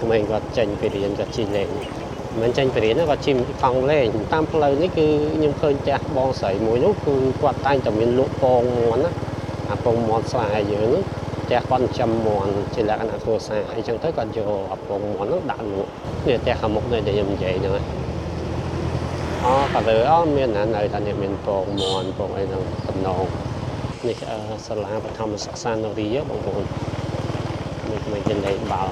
mình có tranh về điện có chi lên mình tranh về điện nó có chim phong lên tam lời ní cứ nhưng khơi cha bon sấy mũi lúc cứ quạt tay tầm miền lụa pong món á pong món xài dữ nước cha con chăm món chỉ là cái nào thua xài chẳng tới còn vô pong món nó đạn lụa người cha không một nơi để làm vậy nữa còn từ miền này là miền pong món pong ấy là tầm nòngนี่สลาปฐมศึกษาโนรีเยอะบางคนmìnhจะเล่นเบา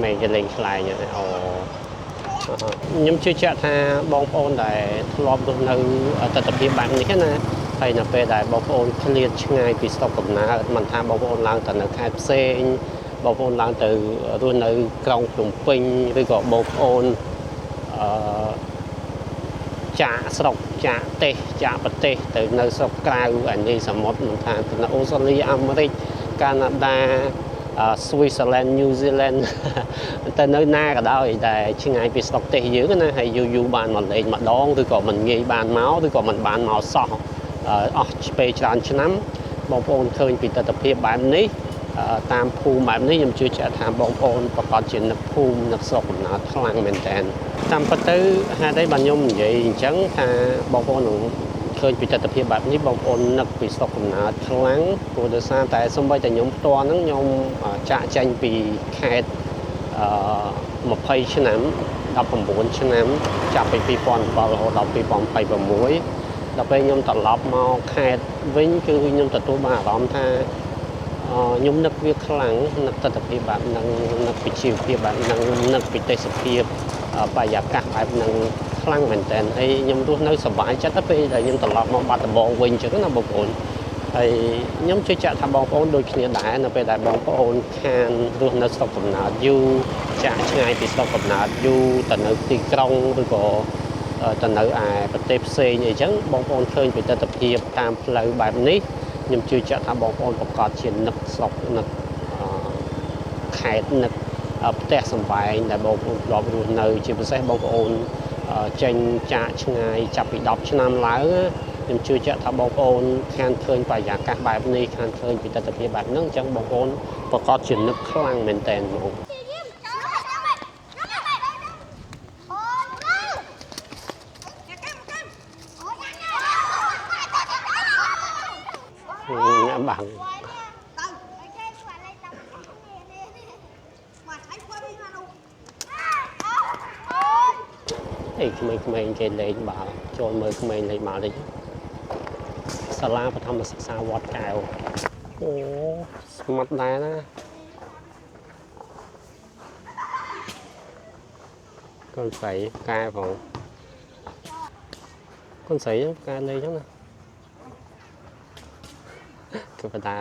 mìnhจะเล่นคลายอย่างนี้ខ្ញុំជឿជាក់ថាបងប្អូនដែលធ្លាប់រស់នៅទស្សនវិជ្ជាបែបនេះណាហើយនៅពេលដែលបងប្អូនឃ្លាតឆ្ងាយពីស្រុកកំណើតមិនថាបងប្អូនឡើងទៅនៅខេត្តផ្សេងបងប្អូនឡើងទៅរស់នៅក្រុងភ្នំពេញឬក៏បងប្អូនចាក់ស្រុកចាក់ទេសចាក់ប្រទេសទៅនៅស្រុកក្រៅអានេះសមុទ្រមិនថាទៅនៅអូស្ត្រាលីអាមេរិកកាណាដា Switzerland New Zealand ទៅនៅណាក៏ដោយតែឆ្ងាយពីស្រុកទេសយើងណាហើយយូរបានមកលេងម្ដងឬក៏មិនងាយបានមកឬក៏មិនបានមកសោះអស់ពេលច្រើនឆ្នាំបងប្អូនឃើញពីទស្សនវិជ្ជាបែបនេះតាមភូមិបែបនេះខ្ញុំជឿជាក់ថាបងប្អូនប្រកាសជានឹកភូមិនឹកស្រុកកំណើតខ្លាំងមែនតើតាមពិតទៅហេតុអីបានខ្ញុំនិយាយអញ្ចឹងថាបងប្អូននឹងឃើញពីទស្សនវិជ្ជាបែបនេះបងប្អូននឹកពីស្រុកកំណើតខ្លាំងព្រោះដោយសារតែសូម្បីតែខ្ញុំផ្ទាល់ហ្នឹងខ្ញុំចាក់ចេញពីខេត្ត20ឆ្នាំ19ឆ្នាំចាប់ពី2007រហូតដល់2026ដល់ពេលខ្ញុំត្រឡប់មកខេត្តវិញគឺខ្ញុំទទួលបានអារម្មណ៍ថាខ្ញុំនឹកវាខ្លាំងនឹកទស្សនវិជ្ជាបែបហ្នឹងនឹកពីជីវភាពបែបហ្នឹងនឹកពីទេសភាពបរិយាកាសបែបហ្នឹងខ្លាំងមែនតើហើយខ្ញុំរស់នៅសប្បាយចិត្តទៅពេលដែលខ្ញុំត្រឡប់មកបាត់ដំបងវិញអញ្ចឹងណាបងប្អូនហើយខ្ញុំជឿជាក់ថាបងប្អូនដូចគ្នាដែរនៅពេលដែលបងប្អូនខានរស់នៅស្រុកកំណើតយូរចាក់ឆ្ងាយពីស្រុកកំណើតយូរទៅនៅទីក្រុងឬក៏ទៅនៅឯប្រទេសផ្សេងអីចឹងបងប្អូនឃើញពីទស្សនវិជ្ជាតាមផ្លូវបែបនេះខ្ញុំជឿជាក់ថាបងប្អូនប្រកាសជានឹកស្រុកនឹកខេត្តនឹកផ្ទះសម្បែងដែលបងប្អូនធ្លាប់រស់នៅជាពិសេសបងប្អូនចេញចាកឆ្ងាយចាប់ពី10ឆ្នាំឡើងខ្ញុំជឿជាក់ថាបងប្អូនខានឃើញបរិយាកាសបែបនេះខានឃើញពីទស្សនវិជ្ជាបែបហ្នឹងអញ្ចឹងបងប្អូនប្រកាសជានឹកខ្លាំងមែនតើបងបាំងក្មេងៗគេលេងបាល់ចូលមើលក្មេងលេងបាល់តិចសាលាបឋមសិក្សាវត្តកែវអូស្មាត់ដែរណាកូនស្រីកែផងកូនស្រីកែលេងចឹងណាគឺប៉ុន្តែ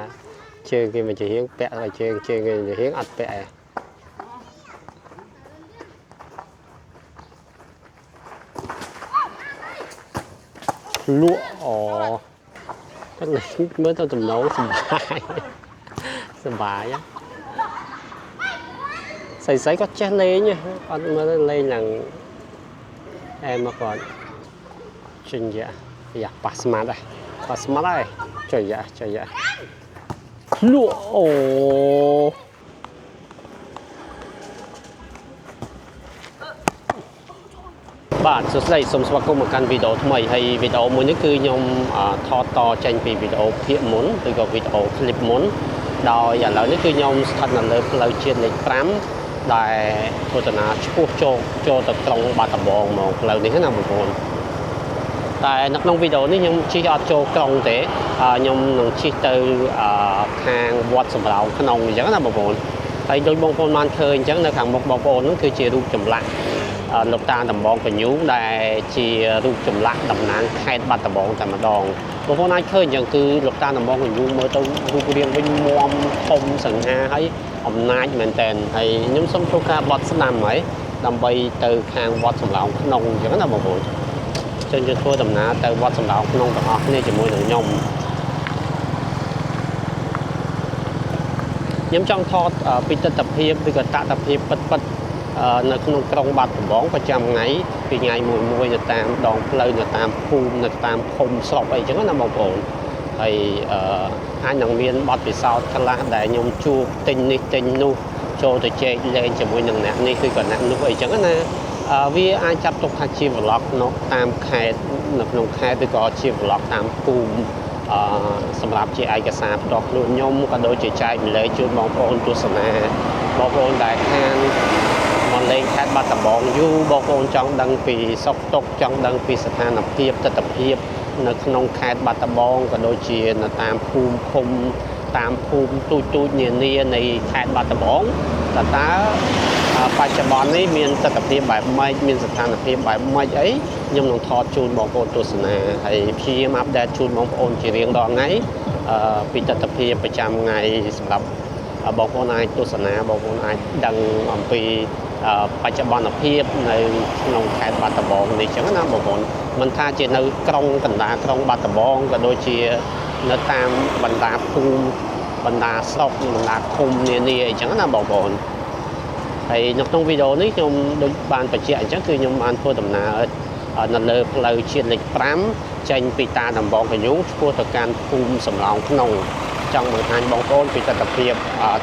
ជើងគេមិនជារៀងពាក់ហើយជើងគេរៀងអត់ពាក់ឯងលក់តែមើលទៅទំនោរសប្បាយស្រីក៏ចេះលេងអត់មើលលេងឡើងអែមកគាត់ជិញយ៉ាប៉ាស្មាត់ហើយចុយយ៉ាលក់បាទសួស្តីសូមស្វាគមន៍មកកាន់វីដេអូថ្មីហើយវីដេអូមួយនេះគឺខ្ញុំថតតចេញពីវីដេអូភាគមុនឬក៏វីដេអូคลิปមុនដោយឥឡូវនេះគឺខ្ញុំស្ថិតនៅលើផ្លូវជាតិលេខ5ដែលធ្វើដំណើរឆ្ពោះចូលទៅក្រុងបាត់ដំបងហ្មងផ្លូវនេះណាបងប្អូនតែនៅក្នុងវីដេអូនេះខ្ញុំជិះអត់ចូលក្រុងទេខ្ញុំនឹងជិះទៅខាងវត្តសំរោងក្នុងអញ្ចឹងណាបងប្អូនហើយដូចបងប្អូនបានឃើញអញ្ចឹងនៅខាងមុខបងប្អូននោះគឺជារូបចម្លាក់លោកតាដំបងកញូដែលជារូបចម្លាក់តំណាងខេត្តបាត់ដំបងតែម្ដងបងប្អូនអាចឃើញអញ្ចឹងគឺលោកតាដំបងកញូមើលទៅរូបរាងវិញមាំធំសង្ហាហើយអំណាចមែនតើហើយខ្ញុំសូមធ្វើការបត់ស្ដាំហើយដើម្បីទៅខាងវត្តសំរោងក្នុងអញ្ចឹងណាបងប្អូនចឹងយើងធ្វើដំណើរទៅវត្តសំរោងក្នុងទាំងអស់គ្នាជាមួយនឹងខ្ញុំចង់ថតពីទស្សនវិជ្ជាឬក៏តថភាពពិតនៅក្នុងក្រុងបាត់ដំបងប្រចាំថ្ងៃពីថ្ងៃមួយទៅតាមដងផ្លូវនៅតាមភូមិនៅតាមភូមិស្រុកអីចឹងណាបងប្អូនហើយអាចនឹងមានបទពិសោធន៍ខ្លះដែលខ្ញុំជួបទិញនេះទិញនោះ ចូលទៅជែកលេងជាមួយនឹងអ្នកនេះឬក៏អ្នកនោះអីចឹងណាវាអាចចាប់ទុកថាជា vlog នៅតាមខេត្តនៅក្នុងខេត្តឬក៏ជា vlog តាមភូមិសម្រាប់ជាឯកសារផ្ទាល់ខ្លួនខ្ញុំក៏ដូចជាចែកម្លែកជូនបងប្អូនទស្សនាបងប្អូនដែលខានមកលេងខេត្តបាត់ដំបងយូរបងប្អូនចង់ដឹងពីសុខទុក្ខចង់ដឹងពីស្ថានភាពទស្សនវិជ្ជានៅក្នុងខេត្តបាត់ដំបងក៏ដូចជានៅតាមភូមិឃុំតាមភូមិទូចនានានៃខេត្តបាត់ដំបងតើបច្ចុប្បន្ននេះមានទស្សនវិជ្ជាបែបម៉េចមានស្ថានភាពបែបម៉េចអីខ្ញុំនឹងថតជូនបងប្អូនទស្សនាហើយព្យាយាមអាប់ដេតជូនបងប្អូនជារៀងរាល់ថ្ងៃពីទស្សនវិជ្ជាប្រចាំថ្ងៃសម្រាប់បងប្អូនអាចទស្សនាបងប្អូនអាចដឹងអំពីបច្ចុប្បន្នភាពនៅក្នុងខេត្តបាត់ដំបងនេះចឹងណាបងប្អូនមិនថាជានៅក្រុងកណ្ដាលក្រុងបាត់ដំបងក៏ដូចជានៅតាមបណ្ដាភូមិបណ្ដាស្រុកបណ្ដាឃុំនានាអីចឹងណាបងប្អូនហើយនៅក្នុងវីដេអូនេះខ្ញុំដូចបានបញ្ជាក់អញ្ចឹងគឺខ្ញុំបានធ្វើដំណើរនៅលើផ្លូវជាតិលេខ5ចេញពីតាដំបងកញ្ញូងឆ្ពោះទៅកាន់ភូមិសំឡោងក្នុងចង់បង្ហាញបងប្អូនពីទស្សនវិជ្ជា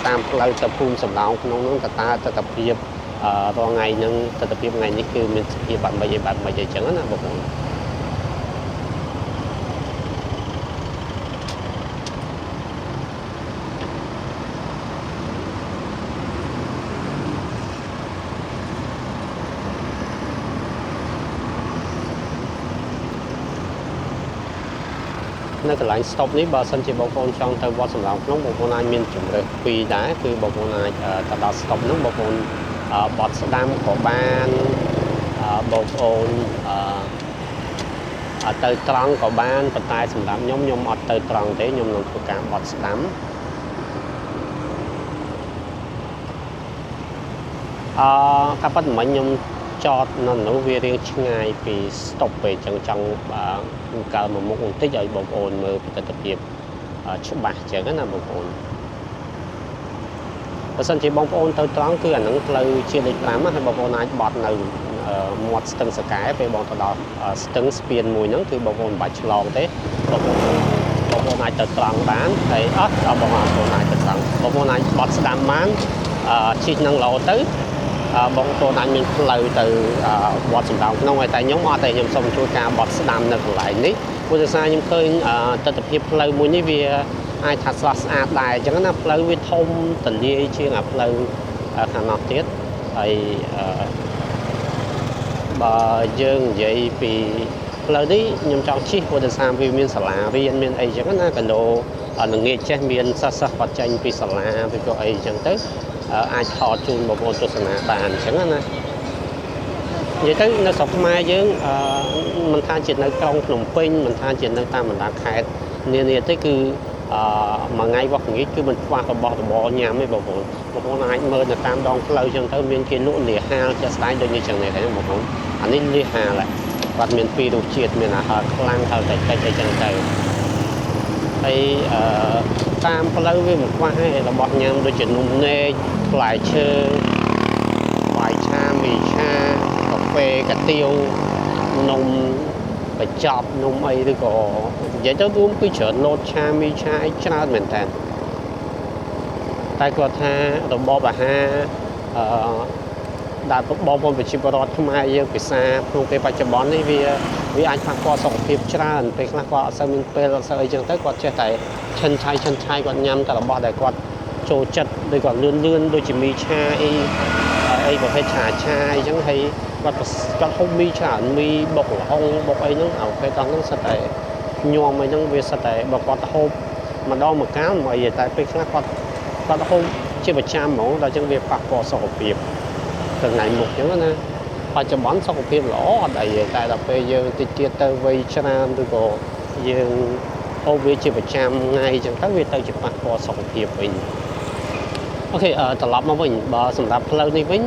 តាមផ្លូវទៅភូមិសំឡោងក្នុងនោះតើទស្សនវិជ្ជារាល់ថ្ងៃហ្នឹងទស្សនវិជ្ជាថ្ងៃនេះគឺមានសភាពបែបម៉េចអីចឹងណាបងប្អូននៅកន្លែង stop នេះបើសិនជាបងប្អូនចង់ទៅវត្តសំឡោងក្នុងបងប្អូនអាចមានជម្រើសពីរដែរគឺបងប្អូនអាចទៅដល់ stop ហ្នឹងបងប្អូនបត់ស្ដាំក៏បានបងប្អូនទៅត្រង់ក៏បានប៉ុន្តែសម្រាប់ខ្ញុំអត់ទៅត្រង់ទេខ្ញុំនឹងធ្វើការបត់ស្ដាំកាលប៉ាត់មិញខ្ញុំចតនៅនោះវារៀងឆ្ងាយពី stop ពេកអញ្ចឹងចង់កើមកមុខបន្តិចឲ្យបងប្អូនមើលទស្សនវិជ្ជាច្បាស់អញ្ចឹងណាបងប្អូនបើសិនជាបងប្អូនទៅត្រង់គឺអានឹងផ្លូវជាតិលេខ5ហើយបងប្អូនអាចបត់នៅមាត់ស្ទឹងសកែពេលបងទៅដល់ស្ទឹងស្ពានមួយហ្នឹងគឺបងប្អូនមិនបាច់ឆ្លងទេបងប្អូនអាចទៅត្រង់បានហើយអត់ដល់បងប្អូនអាចទៅត្រង់បងប្អូនអាចបត់ស្ដាំបានជិះនឹងរហូតទៅបងប្អូនអាចមានផ្លូវទៅវត្តសំឡោងក្នុងហើយតែខ្ញុំអត់ទេខ្ញុំសូមជួយការបត់ស្ដាំនៅកន្លែងនេះព្រោះដោយសារខ្ញុំឃើញទស្សនវិជ្ជាផ្លូវមួយនេះវាអាចថាស្រស់ស្អាតដែរអញ្ចឹងណាផ្លូវវាធំទលាយជាងអាផ្លូវខាងនោះទៀតហើយបើយើងនិយាយពីផ្លូវនេះខ្ញុំចង់ជិះព្រោះដោយសារវាមានសាលារៀនមានអីអញ្ចឹងណាគីឡូល្ងាចចេះមានសិស្សគាត់ចេញពីសាលាឬក៏អីអញ្ចឹងទៅអាចថតជូនបងប្អូនទស្សនាបានអញ្ចឹងណានិយាយទៅនៅស្រុកខ្មែរយើងមិនថាជានៅក្រុងភ្នំពេញមិនថាជានៅតាមបណ្ដាខេត្តនានាទេគឺមួយថ្ងៃវត្តល្ងាចគឺមិនខ្វះរបស់របរញ៉ាំទេបងប្អូនអាចមើលនៅតាមដងផ្លូវអញ្ចឹងទៅមានគេលក់លាហាលជាក់ស្ដែងដូចនេះចឹងនេះបងប្អូនអានេះលាហាលគាត់មានពីររសជាតិមានអាហារខ្លាំងហើយតិចអីចឹងទៅហើយតាមផ្លូវវាមិនខ្វះទេរបស់ញ៉ាំដូចជានំនែកផ្លែឈើបាយឆាមីឆាកាហ្វេកាទៀវនំបញ្ចប់នំអីឬក៏និយាយទៅរួមគឺច្រើនលោតឆាមីឆាអីច្រើនមែនតើតែគាត់ថារបបអាហារដែលបងប្អូនប្រជាពលរដ្ឋខ្មែរយើងភាសាក្នុងពេលបច្ចុប្បន្ននេះវាអាចប៉ះពាល់សុខភាពច្រើនពេលខ្លះគាត់អត់សូវមានពេលអត់សូវអីចឹងទៅគាត់ចេះតែឈិនឆាយគាត់ញ៉ាំតែរបស់ដែលគាត់ចូលចិត្តឬក៏លឿនដូចជាមីឆាអីប្រភេទឆាអីចឹងហើយគាត់ហូបមីច្រើនមីបុកល្ហុងបុកអីហ្នឹងឲ្យពេលតោះហ្នឹងសិតតែញោមអីហ្នឹងវាសិតតែបើគាត់ហូបម្ដងមួយកាលមិនអីតែពេលខ្លះគាត់ហូបជាប្រចាំហ្មងដល់ចឹងវាប៉ះពាល់សុខភាពថ្ងៃមុខអញ្ចឹងណាបច្ចុប្បន្នសុខភាពល្អអត់អីទេតែដល់ពេលយើងតិចទៀតទៅវ័យច្រើនឬក៏យើងហូបវាជាប្រចាំថ្ងៃអញ្ចឹងទៅវាទៅជាប៉ះពាល់សុខភាពវិញអូខេត្រឡប់មកវិញបើសម្រាប់ផ្លូវនេះវិញ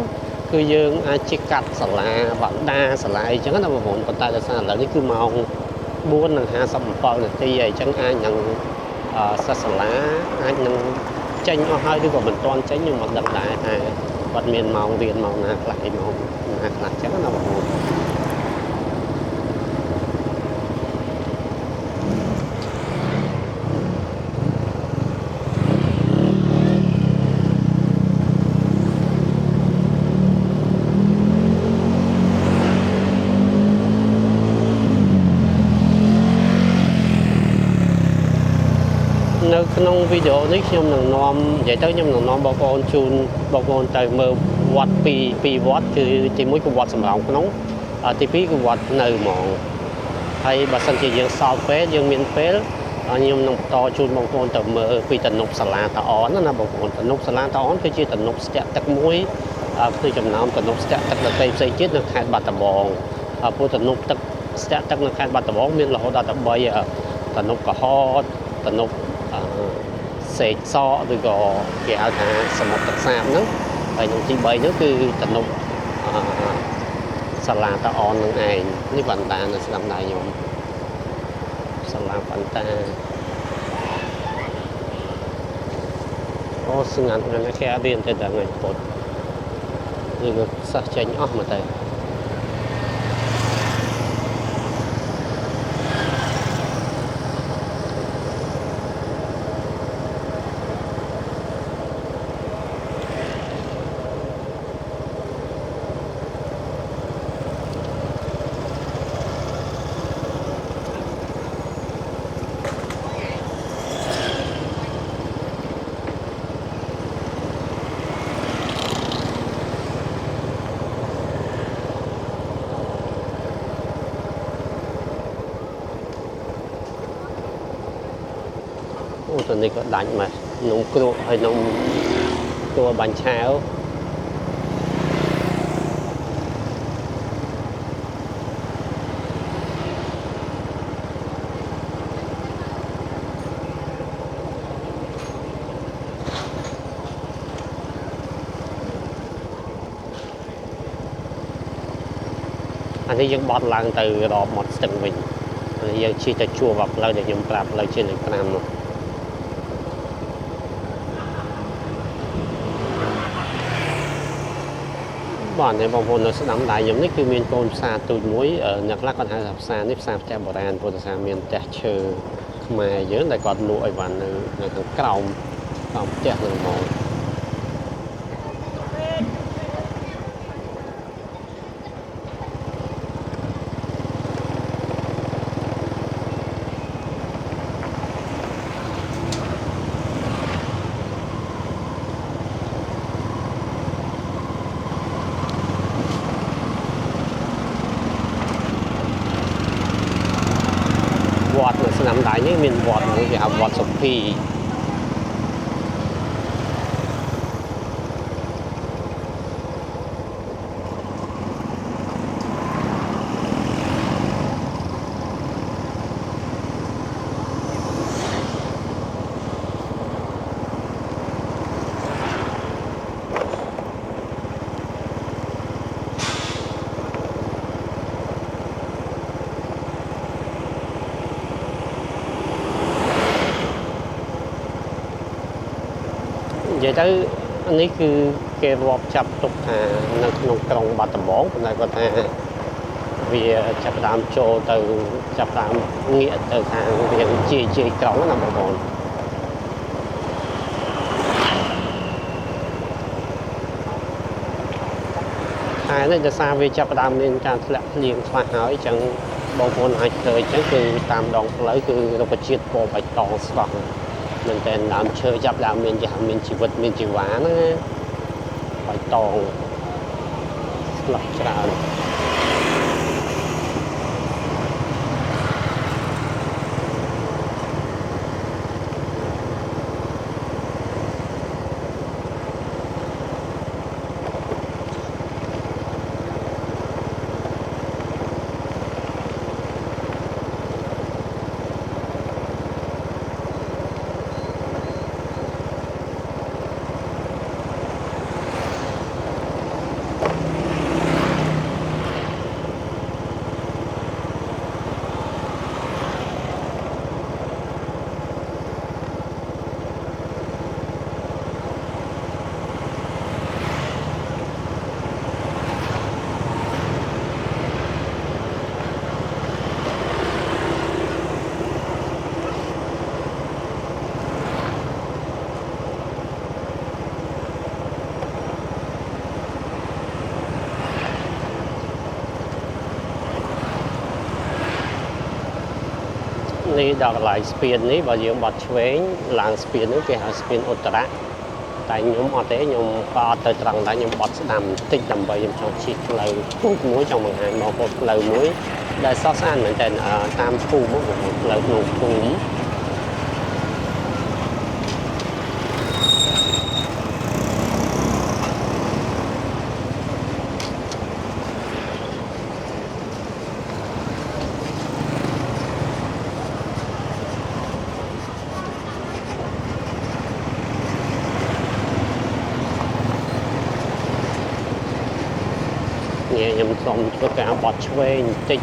គឺយើងអាចជិះកាត់សាលាបណ្ដាសាលាអីចឹងណាបងប្អូនប៉ុន្តែដោយសារឥឡូវនេះគឺម៉ោង 4:57 នាទីអីចឹងអាចនឹងសិស្សសាលាអាចនឹងចេញអស់ហើយឬក៏មិនទាន់ចេញខ្ញុំមិនដឹងដែរតែគាត់មានម៉ោងរៀនម៉ោងណាខ្លះអីម៉ោងណាខ្លះចឹងណាបងប្អូន ក្នុងវីដេអូនេះខ្ញុំនឹងនាំនិយាយទៅខ្ញុំនឹងនាំបងប្អូនជូនបងប្អូនទៅមើលវត្តពីរវត្តគឺទី1គឺវត្តសំរោងក្នុងទី2គឺវត្តនៅហ្មងហើយបើសិនជាយើងសល់ពេលយើងមានពេលខ្ញុំនឹងបន្តជូនបងប្អូនទៅមើលពីទំនប់សាលាតាអនណាបងប្អូនទំនប់សាលាតាអនគឺជាទំនប់ស្ទាក់ទឹកមួយគឺចំណោមទំនប់ស្ទាក់ទឹកដទៃផ្សេងទៀតនៅខេត្តបាត់ដំបងព្រោះទំនប់ទឹកស្ទាក់ទឹកនៅខេត្តបាត់ដំបងមានរហូតដល់ទៅ3ទំនប់កុហតទំនប់សេកសក់ឬក៏គេហៅថាសមុទ្រទឹកសាបហ្នឹងហើយនឹងទី3ហ្នឹងគឺទំនប់សាលាតាអននឹងឯងនេះបណ្ដានៅស្ដាំដៃខ្ញុំសាលាបណ្ដាអូស្ងាត់ហ្នឹងគេអត់រៀនទៅដល់ថ្ងៃពុទ្ធឬក៏សិស្សចេញអស់មកទៅអូទៅនេះក៏ដាច់មកនំគ្រក់ហើយនំទួលបាញ់ឆាវអានេះយើងបត់ឡើងទៅរកមាត់ស្ទឹងវិញហើយយើងជិះទៅជួបផ្លូវដែលខ្ញុំប្រាប់ផ្លូវជាលេខ5នោះបាទនេះបងប្អូននៅស្ដាំដៃខ្ញុំនេះគឺមានកូនផ្សារទូចមួយអ្នកខ្លះគាត់ហៅថាផ្សារនេះផ្សារផ្ទះបុរាណព្រោះថាមានផ្ទះឈើខ្មែរយើងដែលគាត់លក់អីវ៉ាន់នៅខាងក្រោមផ្ទះហ្នឹងហ្មងវត្តនៅស្ដាំដៃនេះមានវត្តមួយគេហៅវត្តសុភីនិយាយទៅនេះគឺគេរាប់ចាប់ទុកថានៅក្នុងក្រុងបាត់ដំបងប៉ុន្តែគាត់ថាវាចាប់ដើមចូលទៅចាប់ដើមងាកទៅខាងវាជាក្រុងណាបងប្អូនហើយនេះដោយសារវាចាប់ដើមមានការធ្លាក់ភ្លៀងខ្លះហើយអញ្ចឹងបងប្អូនអាចឃើញអញ្ចឹងគឺតាមដងផ្លូវគឺរុក្ខជាតិពណ៌បៃតងស្រស់មែនតើដើមឈើចាប់ដើមមានជីវិតមានជីវ៉ាហ្នឹងបៃតងស្លឹកច្រើន នេះដល់កន្លែងស្ពាននេះបើយើងបត់ឆ្វេងឡើងស្ពាននេះគេហៅស្ពានឧត្តរៈតែខ្ញុំអត់ទេខ្ញុំក៏អត់ទៅត្រង់ដែរខ្ញុំបត់ស្ដាំបន្តិចដើម្បីខ្ញុំចង់ជិះផ្លូវទូកមួយចង់បង្ហាញបងប្អូនផ្លូវមួយដែលសោះស្អាតមែនតើតាមភូមិផ្លូវក្នុងភូមិខ្ញុំសូមធ្វើការបត់ឆ្វេងបន្តិច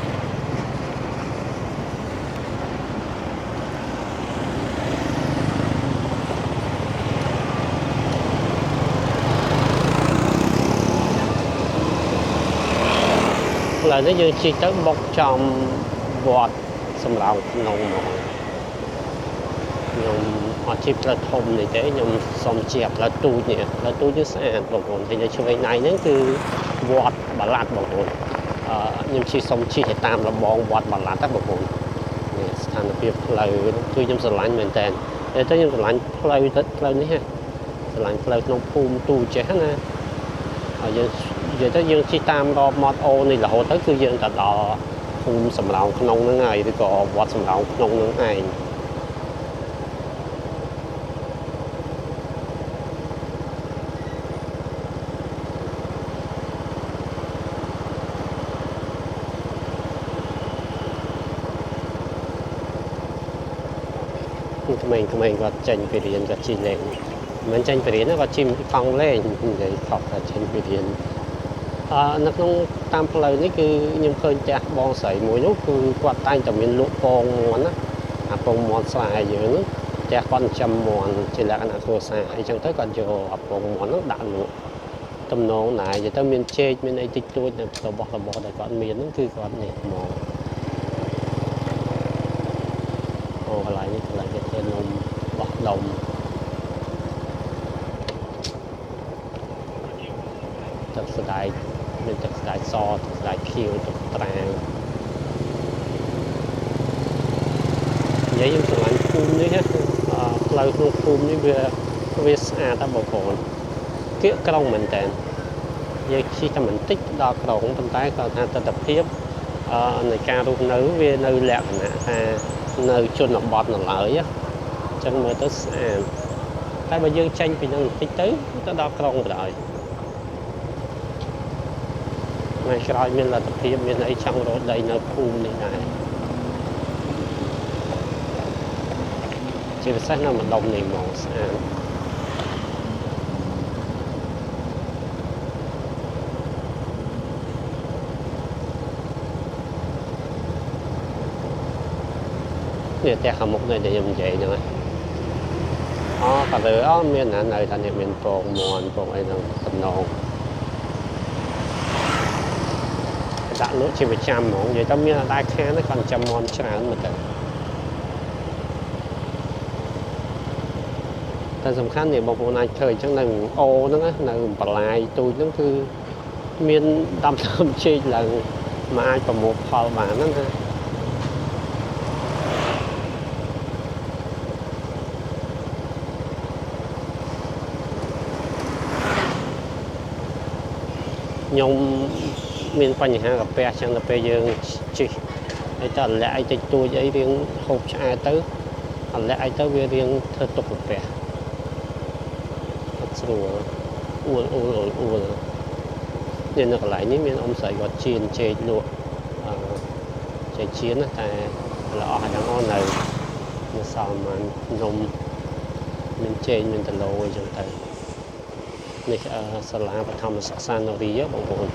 ផ្លូវនេះយើងជិះទៅបុកចំវត្តសម្រាប់ក្នុងមកខ្ញុំអត់ជិះផ្លូវធំនេះទេខ្ញុំសុំជាផ្លូវទូចនេះផ្លូវទូចនេះស្អាតបងប្អូនហើយនៅឆ្វេងដៃហ្នឹងគឺវត្តបាឡាត់បងប្អូនខ្ញុំជិះសុំជិះទៅតាមរបងវត្តបាឡាត់ហ្នឹងបងប្អូននេះស្ថានភាពផ្លូវគឺខ្ញុំស្រឡាញ់មែនតើតែខ្ញុំស្រឡាញ់ផ្លូវនេះស្រឡាញ់ផ្លូវក្នុងភូមិទូចេះណាហើយយើងនិយាយទៅយើងជិះតាមរបម៉ូតអូនេះរហូតទៅគឺយើងទៅដល់ភូមិសំរោងក្នុងហ្នឹងហើយឬក៏វត្តសំរោងក្នុងហ្នឹងឯងក្មេងៗគាត់ចេញពីរៀនគាត់ជិះលេងមិនចេញពីរៀនណាគាត់ជិះកង់លេងនិយាយខុសគាត់ចេញពីរៀននៅក្នុងតាមផ្លូវនេះគឺខ្ញុំឃើញផ្ទះបងស្រីមួយនោះគឺគាត់តែងតែមានលក់ពងមាន់ណាអាពងមាន់ស្រែយើងផ្ទះគាត់ចិញ្ចឹមមាន់ជាលក្ខណៈគ្រួសារអីចឹងទៅគាត់យកអាពងមាន់នោះដាក់លក់ទំនងណានិយាយទៅមានចេកមានអីតិចតួចនៅរបស់ដែលគាត់មានហ្នឹងគឺគាត់នេះមកកន្លែងនេះកន្លែងគេធ្វើនំបោះដុំទឹកស្ដាយមានទឹកស្ដាយសទឹកស្ដាយខៀវទឹកត្រាវនិយាយខ្ញុំស្រឡាញ់ភូមិនេះផ្លូវក្នុងភូមិនេះវាស្អាតណាស់បងប្អូនគៀកក្រុងមែនតើយើងជិះតែបន្តិចដល់ក្រុងប៉ុន្តែគាត់ថាទស្សនវិជ្ជានៃការរស់នៅវានៅលក្ខណៈថានៅជនបទនៅឡើយអញ្ចឹងមើលទៅស្អាតតែបើយើងចេញពីនឹងបន្តិចទៅដល់ក្រុងបណ្ដោយថ្ងៃក្រោយមានលទ្ធភាពមានអីចង់រកដីនៅភូមិនេះដែរជាពិសេសនៅម្ដុំនេះមកស្អាតនេះផ្ទះខាងមុខនេះដែលខ្ញុំនិយាយហ្នឹងក៏លើមានណានៅថានេះមានពងមាន់ពងអីហ្នឹងតំណងដាក់លក់ជាប្រចាំហ្មងនិយាយទៅមានតែខានគាត់ចាំមាន់ច្រើនមើលតែសំខាន់នេះបងប្អូនអាចឃើញអញ្ចឹងនៅអូហ្នឹងនៅបន្លាយទូចហ្នឹងគឺមានដាំដើមចេកឡើងមកអាចប្រមូលផលបានហ្នឹងណាខ្ញុំមានបញ្ហាកាពះអញ្ចឹងដល់ពេលយើងជិះហើយតើលាក់អីតិចតួចអីរៀងហូបឆ្អែតទៅលាក់អីទៅវារៀងធ្វើទុកកាពះអត់ស្រួលអួលនេះនៅកន្លែងនេះមានអ៊ំស្រីគាត់ជៀនចេកលក់ចេកជៀនណាតែល្អហើយដល់អូននៅសល់មិននំមានចេកមានដឡូអីចឹងទៅនេះសាលាបឋមសិក្សានរីបងប្អូន